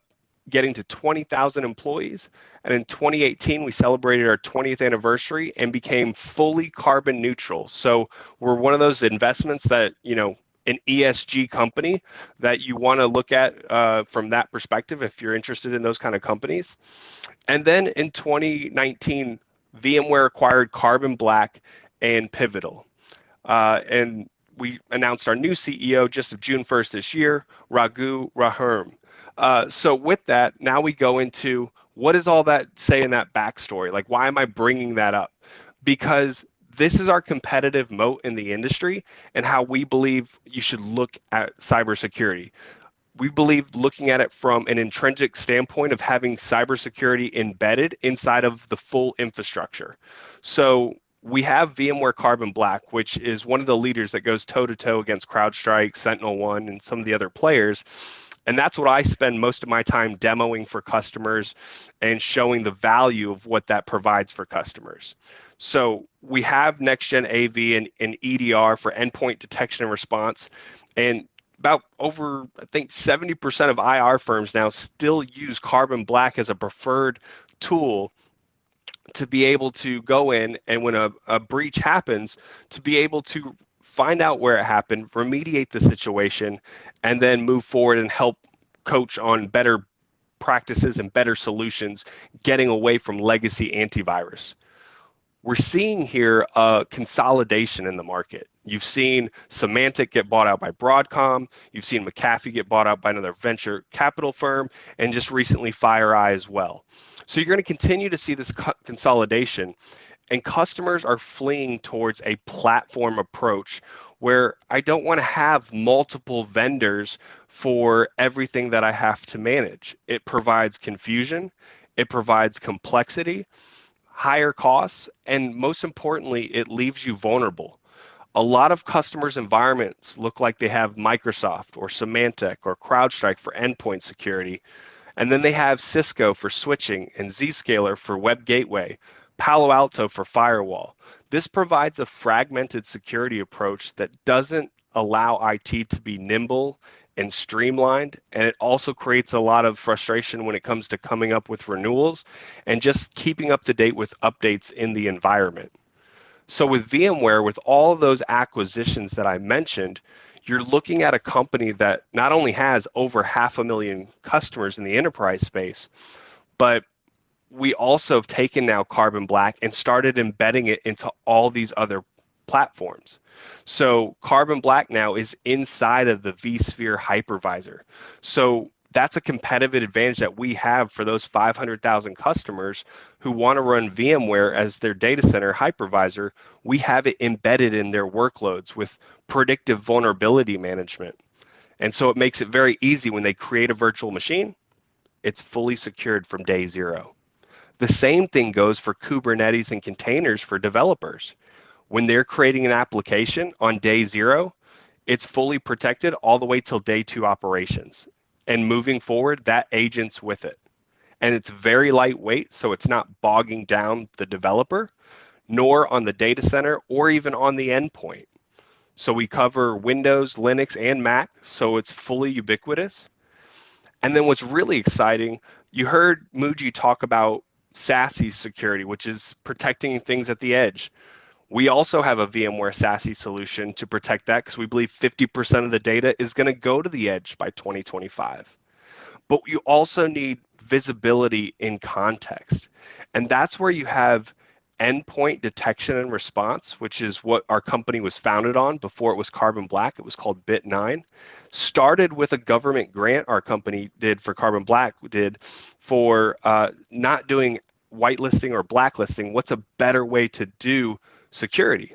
getting to 20,000 employees. And in 2018, we celebrated our 20th anniversary and became fully carbon neutral. So we're one of those investments that, an ESG company that you want to look at from that perspective if you're interested in those kind of companies. And then in 2019, VMware acquired Carbon Black and Pivotal. And we announced our new CEO just of June 1st this year, Raghu Raharm. So with that, now we go into what does all that say in that backstory? Like, why am I bringing that up? Because this is our competitive moat in the industry and how we believe you should look at cybersecurity. We believe looking at it from an intrinsic standpoint of having cybersecurity embedded inside of the full infrastructure. So we have VMware Carbon Black, which is one of the leaders that goes toe-to-toe against CrowdStrike, SentinelOne, and some of the other players. And that's what I spend most of my time demoing for customers and showing the value of what that provides for customers. So we have next-gen AV and EDR for endpoint detection and response. And about over, I think, 70% of IR firms now still use Carbon Black as a preferred tool to be able to go in and when a breach happens, to be able to find out where it happened, remediate the situation, and then move forward and help coach on better practices and better solutions, getting away from legacy antivirus. We're seeing here a consolidation in the market. You've seen Symantec get bought out by Broadcom. You've seen McAfee get bought out by another venture capital firm, and just recently FireEye as well. So you're going to continue to see this consolidation, and customers are fleeing towards a platform approach where I don't want to have multiple vendors for everything that I have to manage. It provides confusion, it provides complexity, higher costs, and most importantly, it leaves you vulnerable. A lot of customers' environments look like they have Microsoft or Symantec or CrowdStrike for endpoint security, and then they have Cisco for switching and Zscaler for web gateway, Palo Alto for firewall. This provides a fragmented security approach that doesn't allow IT to be nimble and streamlined, and it also creates a lot of frustration when it comes to coming up with renewals and just keeping up to date with updates in the environment. So with VMware, with all of those acquisitions that I mentioned, you're looking at a company that not only has over 500,000 customers in the enterprise space, but we also have taken now Carbon Black and started embedding it into all these other platforms. So Carbon Black now is inside of the vSphere hypervisor. So that's a competitive advantage that we have for those 500,000 customers who want to run VMware as their data center hypervisor. We have it embedded in their workloads with predictive vulnerability management. And so it makes it very easy when they create a virtual machine, it's fully secured from day zero. The same thing goes for Kubernetes and containers for developers. When they're creating an application on day zero, it's fully protected all the way till day 2 operations. And moving forward, that agent's with it. And it's very lightweight, so it's not bogging down the developer, nor on the data center, or even on the endpoint. So we cover Windows, Linux, and Mac, so it's fully ubiquitous. And then what's really exciting, you heard Muji talk about SASE security, which is protecting things at the edge. We also have a VMware SASE solution to protect that because we believe 50% of the data is going to go to the edge by 2025. But you also need visibility in context. And that's where you have endpoint detection and response, which is what our company was founded on before it was Carbon Black. It was called Bit9. Started with a government grant our company did for Carbon Black, did for not doing whitelisting or blacklisting. What's a better way to do security?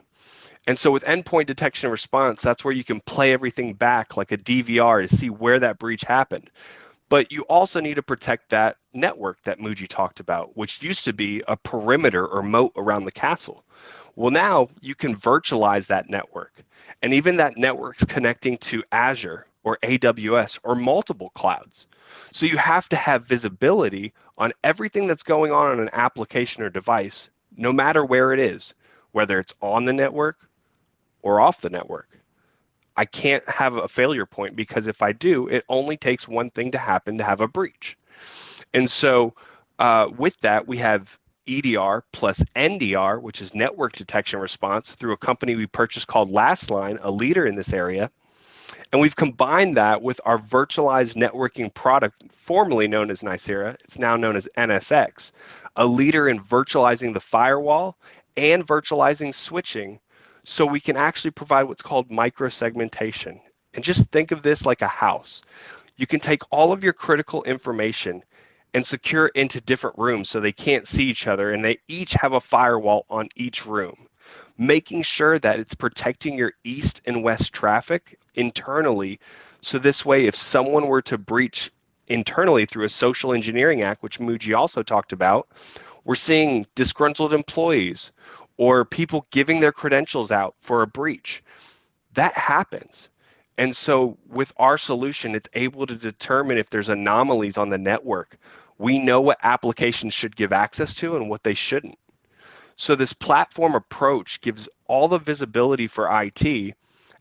And so with endpoint detection and response, that's where you can play everything back like a DVR to see where that breach happened. But you also need to protect that network that Muji talked about, which used to be a perimeter or moat around the castle. Well, now you can virtualize that network. And even that network's connecting to Azure or AWS or multiple clouds. So you have to have visibility on everything that's going on an application or device, no matter where it is, whether it's on the network or off the network. I can't have a failure point because if I do, it only takes one thing to happen to have a breach. And so with that, we have EDR plus NDR, which is network detection response, through a company we purchased called Lastline, a leader in this area. And we've combined that with our virtualized networking product, formerly known as Nicira. It's now known as NSX, a leader in virtualizing the firewall and virtualizing switching, so we can actually provide what's called microsegmentation. And just think of this like a house. You can take all of your critical information and secure it into different rooms so they can't see each other, and they each have a firewall on each room, making sure that it's protecting your east and west traffic internally. So this way, if someone were to breach internally through a social engineering act, which Muji also talked about, we're seeing disgruntled employees or people giving their credentials out for a breach. That happens. And so with our solution, it's able to determine if there's anomalies on the network. We know what applications should give access to and what they shouldn't. So this platform approach gives all the visibility for IT,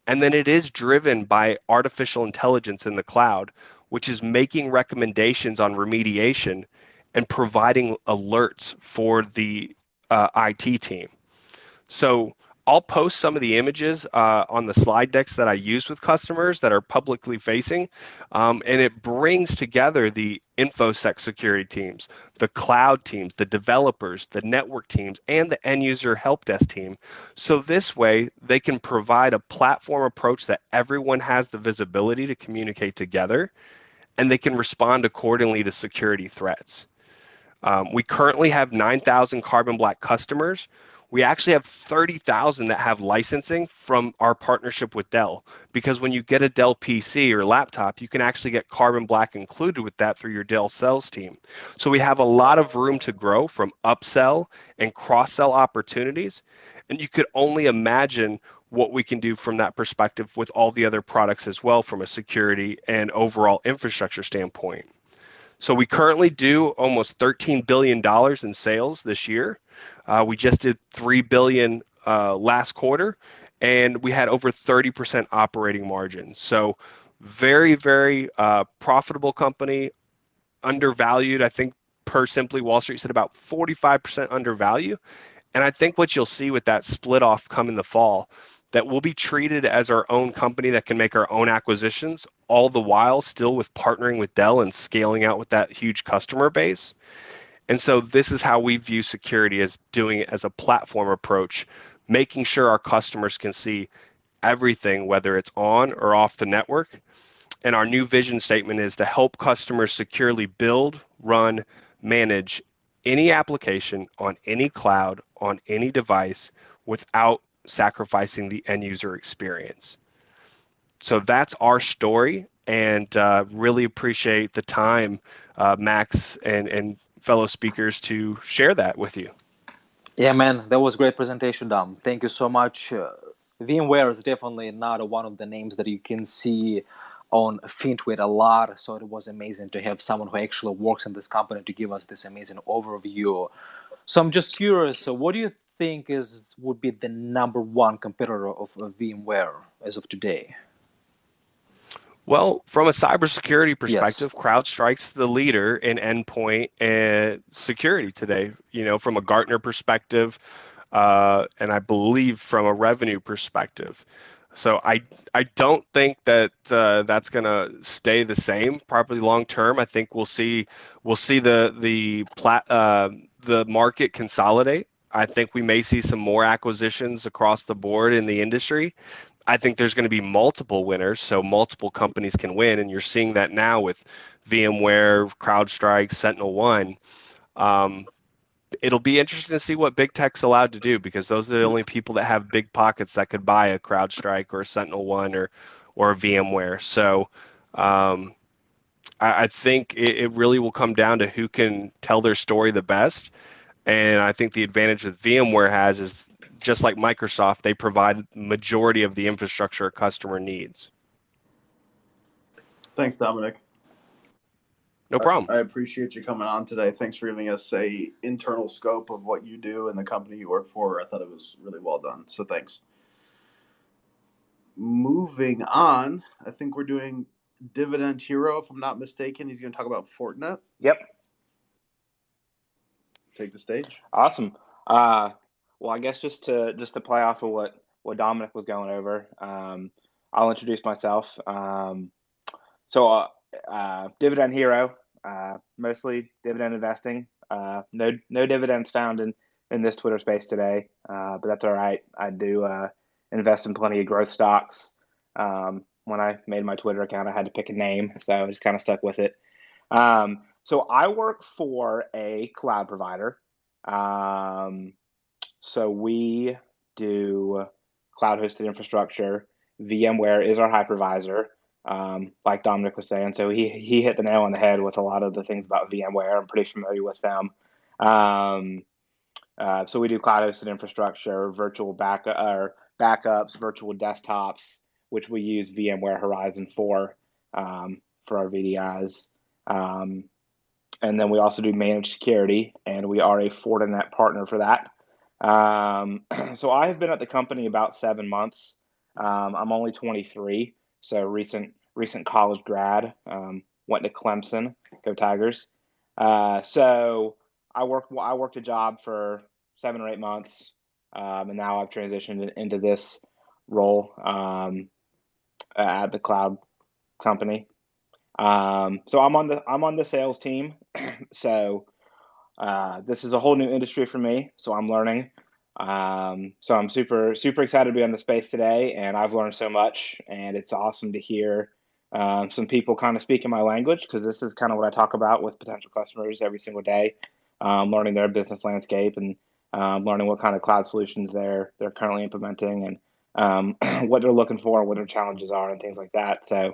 and then it is driven by artificial intelligence in the cloud, which is making recommendations on remediation and providing alerts for the IT team. So I'll post some of the images on the slide decks that I use with customers that are publicly facing, and it brings together the InfoSec security teams, the cloud teams, the developers, the network teams, and the end user help desk team. So this way, they can provide a platform approach that everyone has the visibility to communicate together, and they can respond accordingly to security threats. We currently have 9,000 Carbon Black customers. We actually have 30,000 that have licensing from our partnership with Dell, because when you get a Dell PC or laptop, you can actually get Carbon Black included with that through your Dell sales team. So we have a lot of room to grow from upsell and cross-sell opportunities, and you could only imagine what we can do from that perspective with all the other products as well from a security and overall infrastructure standpoint. So we currently do almost $13 billion in sales this year. We just did $3 billion last quarter, and we had over 30% operating margin. So very, very profitable company, undervalued. I think per Simply Wall Street said about 45% undervalued. And I think what you'll see with that split off come in the fall, that we'll be treated as our own company that can make our own acquisitions, all the while still with partnering with Dell and scaling out with that huge customer base. And so this is how we view security, as doing it as a platform approach, making sure our customers can see everything, whether it's on or off the network. And our new vision statement is to help customers securely build, run, manage any application on any cloud, on any device, without sacrificing the end user experience. So that's our story, and really appreciate the time, Max and fellow speakers, to share that with you. Yeah, man, that was a great presentation, Dom. Thank you so much. VMware is definitely not one of the names that you can see on FinTwit a lot, so it was amazing to have someone who actually works in this company to give us this amazing overview. So I'm just curious, so what do you think would be the #1 competitor of VMware as of today? Well, from a cybersecurity Yes. perspective, CrowdStrike's the leader in endpoint and security today. From a Gartner perspective, and I believe from a revenue perspective. So I don't think that that's going to stay the same probably long term. I think we'll see the market consolidate. I think we may see some more acquisitions across the board in the industry. I think there's going to be multiple winners, so multiple companies can win, and you're seeing that now with VMware, CrowdStrike, SentinelOne. Um, it'll be interesting to see what big tech's allowed to do because those are the only people that have big pockets that could buy a CrowdStrike or a SentinelOne or a VMware. So um, I think it really will come down to who can tell their story the best. And I think the advantage that VMware has is just like Microsoft, they provide majority of the infrastructure a customer needs. Thanks, Dominic. No problem. I appreciate you coming on today. Thanks for giving us a internal scope of what you do and the company you work for. I thought it was really well done. So thanks. Moving on, I think we're doing Dividend Hero, if I'm not mistaken. He's going to talk about Fortinet. Yep. Take the stage. Awesome. Well, I guess just to play off of what Dominic was going over, I'll introduce myself. So Dividend Hero, mostly dividend investing. No dividends found in this Twitter space today, but that's all right. I do invest in plenty of growth stocks. When I made my Twitter account, I had to pick a name, so I just kind of stuck with it. So I work for a cloud provider. So we do cloud hosted infrastructure. VMware is our hypervisor, like Dominic was saying. So he hit the nail on the head with a lot of the things about VMware. I'm pretty familiar with them. So we do cloud hosted infrastructure, virtual backups, virtual desktops, which we use VMware Horizon for our VDIs. And then we also do managed security, and we are a Fortinet partner for that. So I have been at the company about 7 months. I'm only 23, so recent college grad. Went to Clemson, go Tigers. So I worked a job for 7 or 8 months, and now I've transitioned into this role at the cloud company. So I'm on the sales team. So this is a whole new industry for me. So I'm learning. So I'm super excited to be on the space today, and I've learned so much. And it's awesome to hear some people kind of speaking my language, because this is kind of what I talk about with potential customers every single day, learning their business landscape and learning what kind of cloud solutions they're currently implementing, and what they're looking for and what their challenges are and things like that. So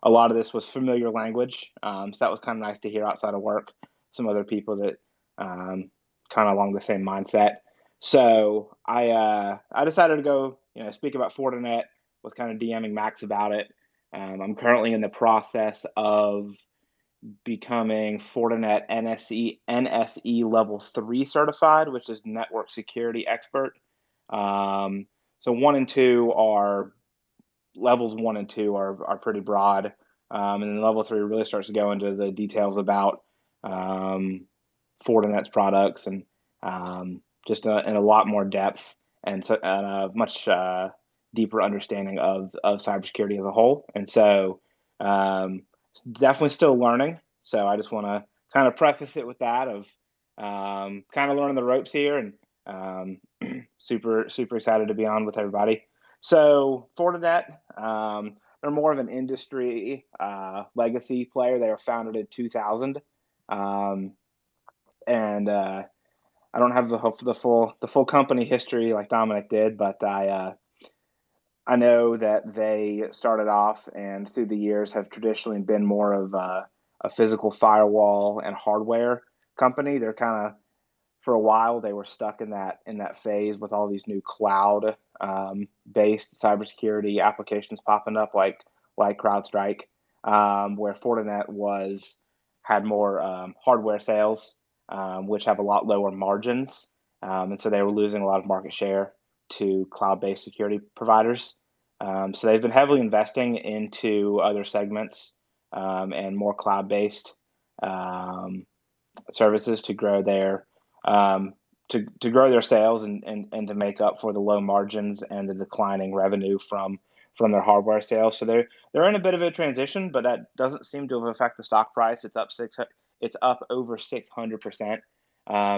a lot of this was familiar language. So that was kind of nice to hear outside of work, some other people that kind of along the same mindset. So I decided to go, speak about Fortinet, was kind of DMing Max about it. I'm currently in the process of becoming Fortinet NSE level 3 certified, which is network security expert. So levels 1 and 2 are pretty broad. And then level 3 really starts to go into the details about Fortinet's products, and just in a lot more depth, and a much deeper understanding of cybersecurity as a whole. And so definitely still learning. So I just want to kind of preface it with that of kind of learning the ropes here, and super excited to be on with everybody. So Fortinet, they're more of an industry legacy player. They were founded in 2000. And I don't have the full company history like Dominic did, but I know that they started off and through the years have traditionally been more of a physical firewall and hardware company. They're kind of, for a while, they were stuck in that phase with all these new cloud based cybersecurity applications popping up like CrowdStrike, where Fortinet had more hardware sales, which have a lot lower margins, and so they were losing a lot of market share to cloud-based security providers. So they've been heavily investing into other segments and more cloud-based services to grow their to grow their sales and to make up for the low margins and the declining revenue from their hardware sales. So they're in a bit of a transition, but that doesn't seem to affect the stock price. It's up over 600%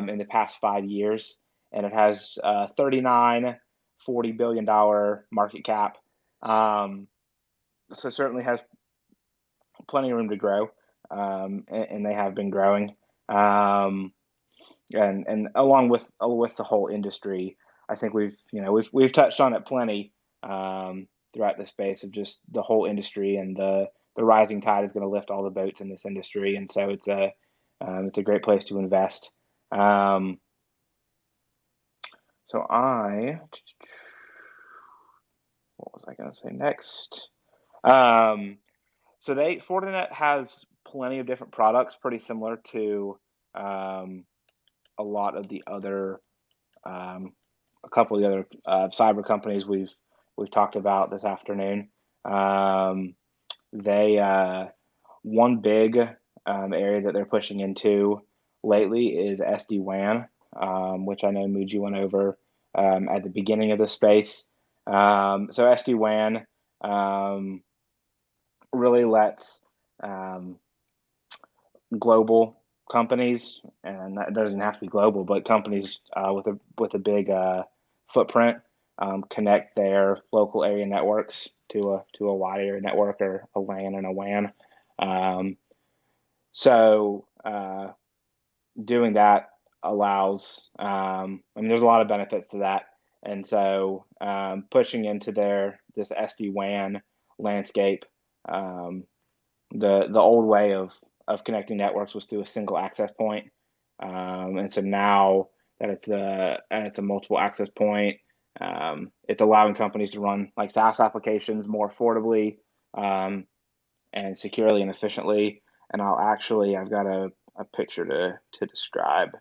in the past 5 years, and it has $40 billion market cap. So certainly has plenty of room to grow, and they have been growing. And along with the whole industry, I think we've touched on it plenty throughout the space of just the whole industry, and the rising tide is going to lift all the boats in this industry, and so it's a great place to invest. So what was I going to say next? So Fortinet has plenty of different products, pretty similar to a lot of the other, a couple of the other cyber companies we've talked about this afternoon. One big area that they're pushing into lately is SD-WAN, which I know Muji went over at the beginning of the space. So SD-WAN really lets global companies, and that doesn't have to be global, but companies with a big footprint connect their local area networks to a wide area network, or a LAN and a WAN. So doing that allows, there's a lot of benefits to that, and so pushing into this SD-WAN landscape, the old way of connecting networks was through a single access point, and so now that it's a multiple access point, it's allowing companies to run like SaaS applications more affordably and securely and efficiently. And I've got a picture to describe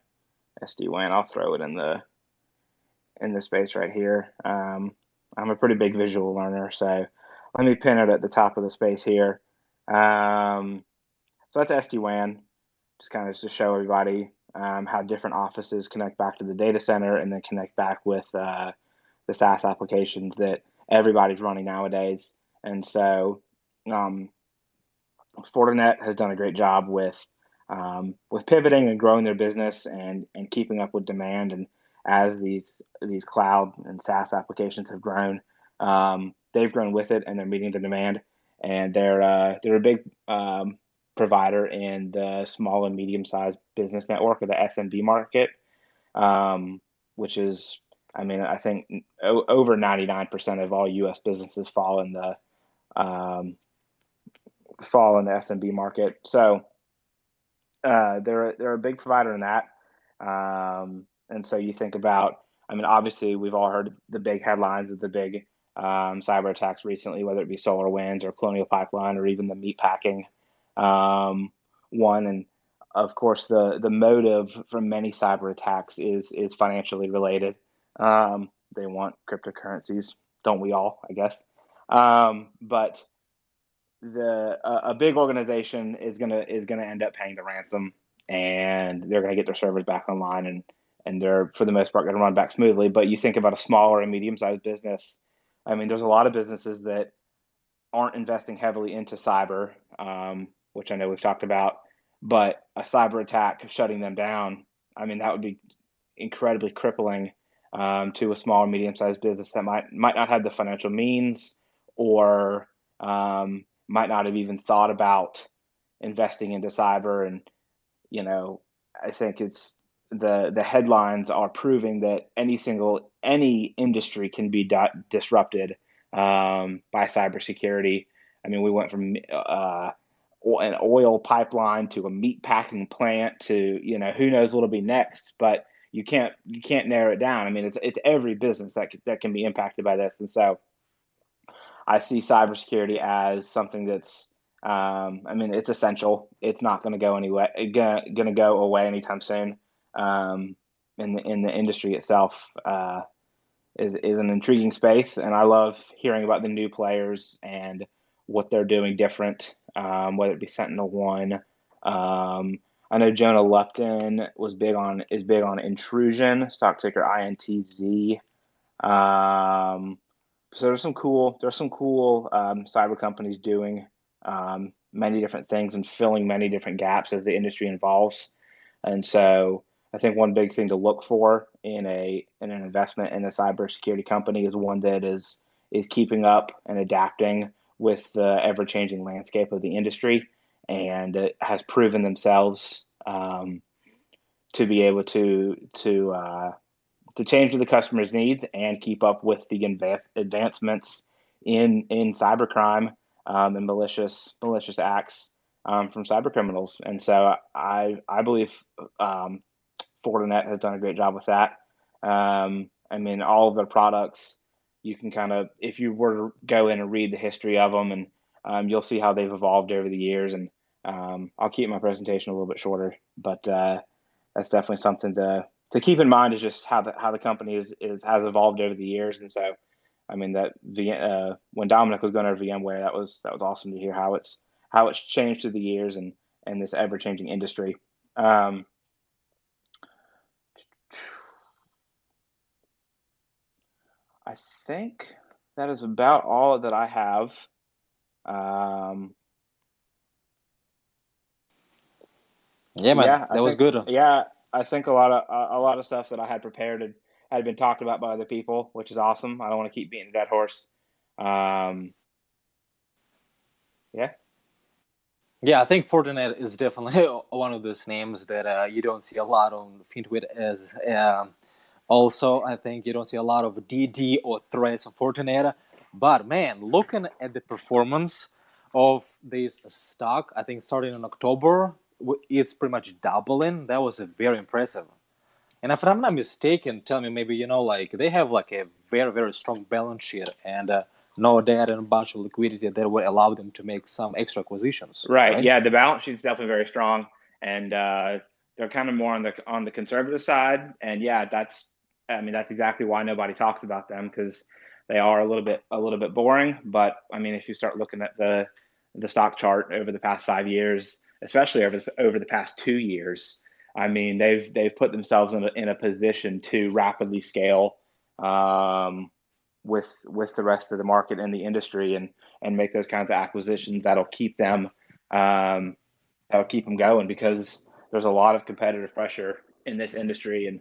SD-WAN. I'll throw it in the space right here. I'm a pretty big visual learner, so let me pin it at the top of the space here. So that's SD-WAN, just kind of to show everybody how different offices connect back to the data center and then connect back with the SaaS applications that everybody's running nowadays. And so Fortinet has done a great job with pivoting and growing their business and keeping up with demand. And as these cloud and SaaS applications have grown, they've grown with it, and they're meeting the demand. And they're a big provider in the small and medium-sized business network, or the SMB market, which is, I think over 99% of all U.S. businesses fall in the SMB market. So they're a big provider in that. And so you think about, obviously we've all heard the big headlines of the big cyber attacks recently, whether it be SolarWinds or Colonial Pipeline or even the meatpacking one. And of course, the motive for many cyber attacks is financially related. They want cryptocurrencies, don't we all, I guess? But a big organization is gonna end up paying the ransom, and they're gonna get their servers back online, and they're, for the most part, gonna run back smoothly. But you think about a smaller and medium-sized business. There's a lot of businesses that aren't investing heavily into cyber, which I know we've talked about, but a cyber attack shutting them down, that would be incredibly crippling to a small or medium-sized business that might not have the financial means, or might not have even thought about investing into cyber. And I think it's the headlines are proving that any industry can be disrupted by cybersecurity. We went from an oil pipeline to a meat packing plant to who knows what'll be next, but you can't narrow it down. It's every business that can be impacted by this. And so I see cybersecurity as something that's it's essential. It's not going to go anywhere. Going to go away anytime soon. In the industry itself, is an intriguing space, and I love hearing about the new players and what they're doing different, whether it be Sentinel-1. I know Jonah Lupton is big on Intrusion, stock ticker INTZ. So there's some cool cyber companies doing many different things and filling many different gaps as the industry evolves. And so I think one big thing to look for in an investment in a cybersecurity company is one that is keeping up and adapting with the ever-changing landscape of the industry, and it has proven themselves to be able to change to the customer's needs and keep up with the advancements in cybercrime and malicious acts from cyber criminals. And so I believe Fortinet has done a great job with that. I mean, all of their products, you can kind of, if you were to go in and read the history of them, and you'll see how they've evolved over the years. And I'll keep my presentation a little bit shorter, but that's definitely something to keep in mind, is just how the company has evolved over the years. And so, I mean, that when Dominic was going over VMware, that was awesome to hear how it's changed through the years and this ever changing industry. I think that is about all that I have. Yeah, man, that was good. Yeah, I think a lot of stuff that I had prepared had been talked about by other people, which is awesome. I don't want to keep beating a dead horse. Yeah. Yeah, I think Fortinet is definitely one of those names that you don't see a lot on FinTwit as. Also, I think you don't see a lot of DD or threats on Fortinet. But man, looking at the performance of this stock, I think starting in October, it's pretty much doubling. That was very impressive. And if I'm not mistaken, tell me maybe, like they have like a very, very strong balance sheet and no debt and a bunch of liquidity that would allow them to make some extra acquisitions. Right. Yeah, the balance sheet's definitely very strong, and they're kind of more on the conservative side. And yeah, that's exactly why nobody talks about them, because they are a little bit boring. But I mean, if you start looking at the stock chart over the past 5 years, especially over the past 2 years, I mean, they've put themselves in a position to rapidly scale with the rest of the market and the industry, and make those kinds of acquisitions that'll keep them going, because there's a lot of competitive pressure in this industry, and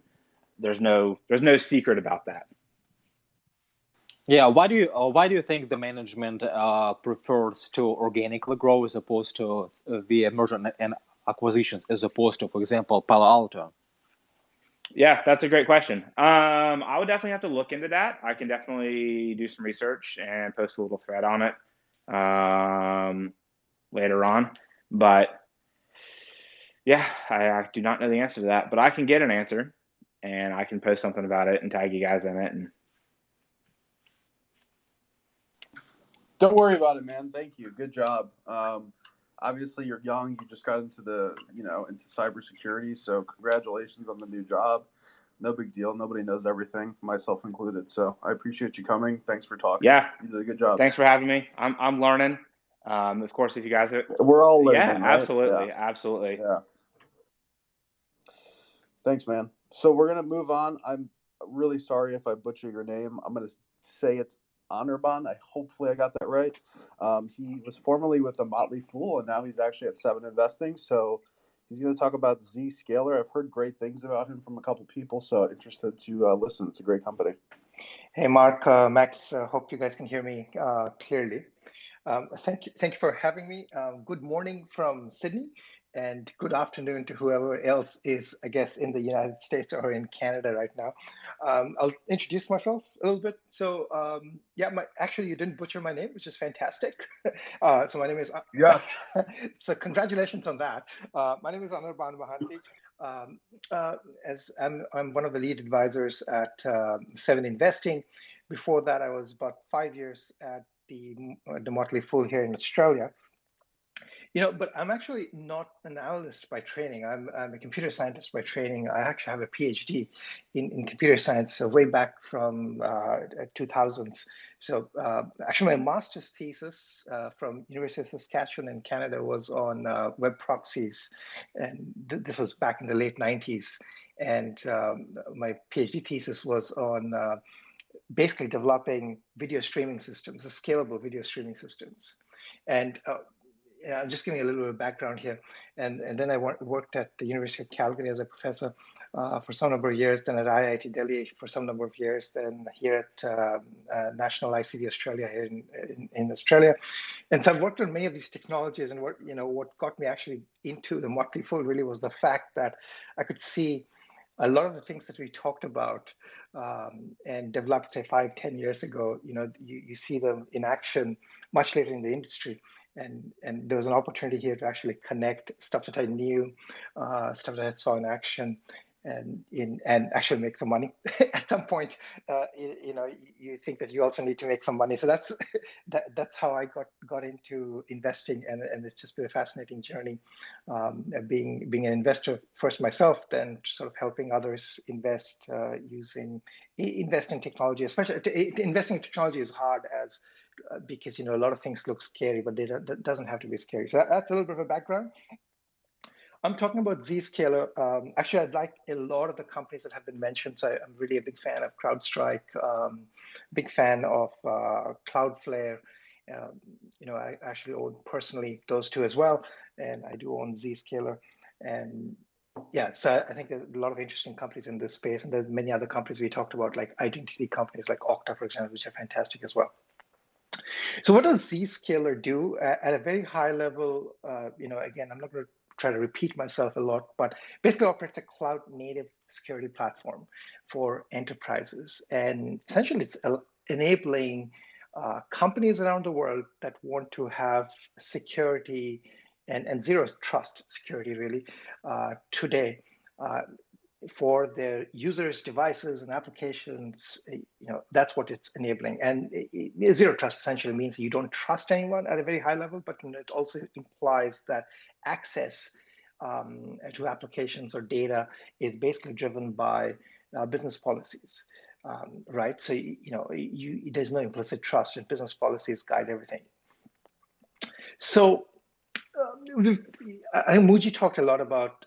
there's no secret about that. Yeah, why do you think the management prefers to organically grow as opposed to via merger and acquisitions, as opposed to, for example, Palo Alto? Yeah, that's a great question. I would definitely have to look into that. I can definitely do some research and post a little thread on it later on. But yeah, I do not know the answer to that, but I can get an answer, and I can post something about it and tag you guys in it. And don't worry about it, man. Thank you. Good job. Obviously, you're young. You just got into into cybersecurity. So congratulations on the new job. No big deal. Nobody knows everything, myself included. So I appreciate you coming. Thanks for talking. Yeah, you did a good job. Thanks for having me. I'm learning. Of course, if you guys are, we're all learning. Yeah, right? absolutely, yeah. absolutely. Yeah. Thanks, man. So we're gonna move on. I'm really sorry if I butcher your name. I'm gonna say it's Anirban. Hopefully I got that right. He was formerly with the Motley Fool, and now he's actually at 7 Investing. So he's going to talk about Zscaler. I've heard great things about him from a couple people, so interested to listen. It's a great company. Hey, Mark, Max. Hope you guys can hear me clearly. Thank you for having me. Good morning from Sydney, and good afternoon to whoever else is, I guess, in the United States or in Canada right now. I'll introduce myself a little bit. So yeah, actually, you didn't butcher my name, which is fantastic. So my name is yes. So congratulations on that. My name is Anirban Mahanti. As I'm one of the lead advisors at 7 Investing. Before that, I was about 5 years at the Motley Fool here in Australia. But I'm actually not an analyst by training. I'm a computer scientist by training. I actually have a PhD in computer science, so way back from 2000s. So actually, my master's thesis from University of Saskatchewan in Canada was on web proxies, and this was back in the late 90s. And my PhD thesis was on basically developing video streaming systems, scalable video streaming systems. And I'm just giving a little bit of background here. And then I worked at the University of Calgary as a professor for some number of years, then at IIT Delhi for some number of years, then here at National ICT Australia here in Australia. And so I've worked on many of these technologies, and what got me actually into the Motley Fool really was the fact that I could see a lot of the things that we talked about and developed, say, 5-10 years ago, you see them in action much later in the industry. And there was an opportunity here to actually connect stuff that I knew, stuff that I saw in action, and actually make some money. At some point, you think that you also need to make some money. So that's how I got into investing, and it's just been a fascinating journey, being an investor first myself, then sort of helping others invest invest in technology. Especially investing in technology is hard because a lot of things look scary, but that doesn't have to be scary. So that's a little bit of a background. I'm talking about Zscaler. Actually, I like a lot of the companies that have been mentioned. So I'm really a big fan of CrowdStrike, big fan of Cloudflare. I actually own personally those two as well, and I do own Zscaler. And yeah, so I think there's a lot of interesting companies in this space, and there's many other companies we talked about, like identity companies like Okta, for example, which are fantastic as well. So what does Zscaler do at a very high level? Again, I'm not going to try to repeat myself a lot, but basically operates a cloud native security platform for enterprises. And essentially it's enabling companies around the world that want to have security and zero trust security really today for their users, devices, and applications. That's what it's enabling. And zero trust essentially means you don't trust anyone at a very high level, but it also implies that access to applications or data is basically driven by business policies, right? So there's no implicit trust, and business policies guide everything. So Muji talked a lot about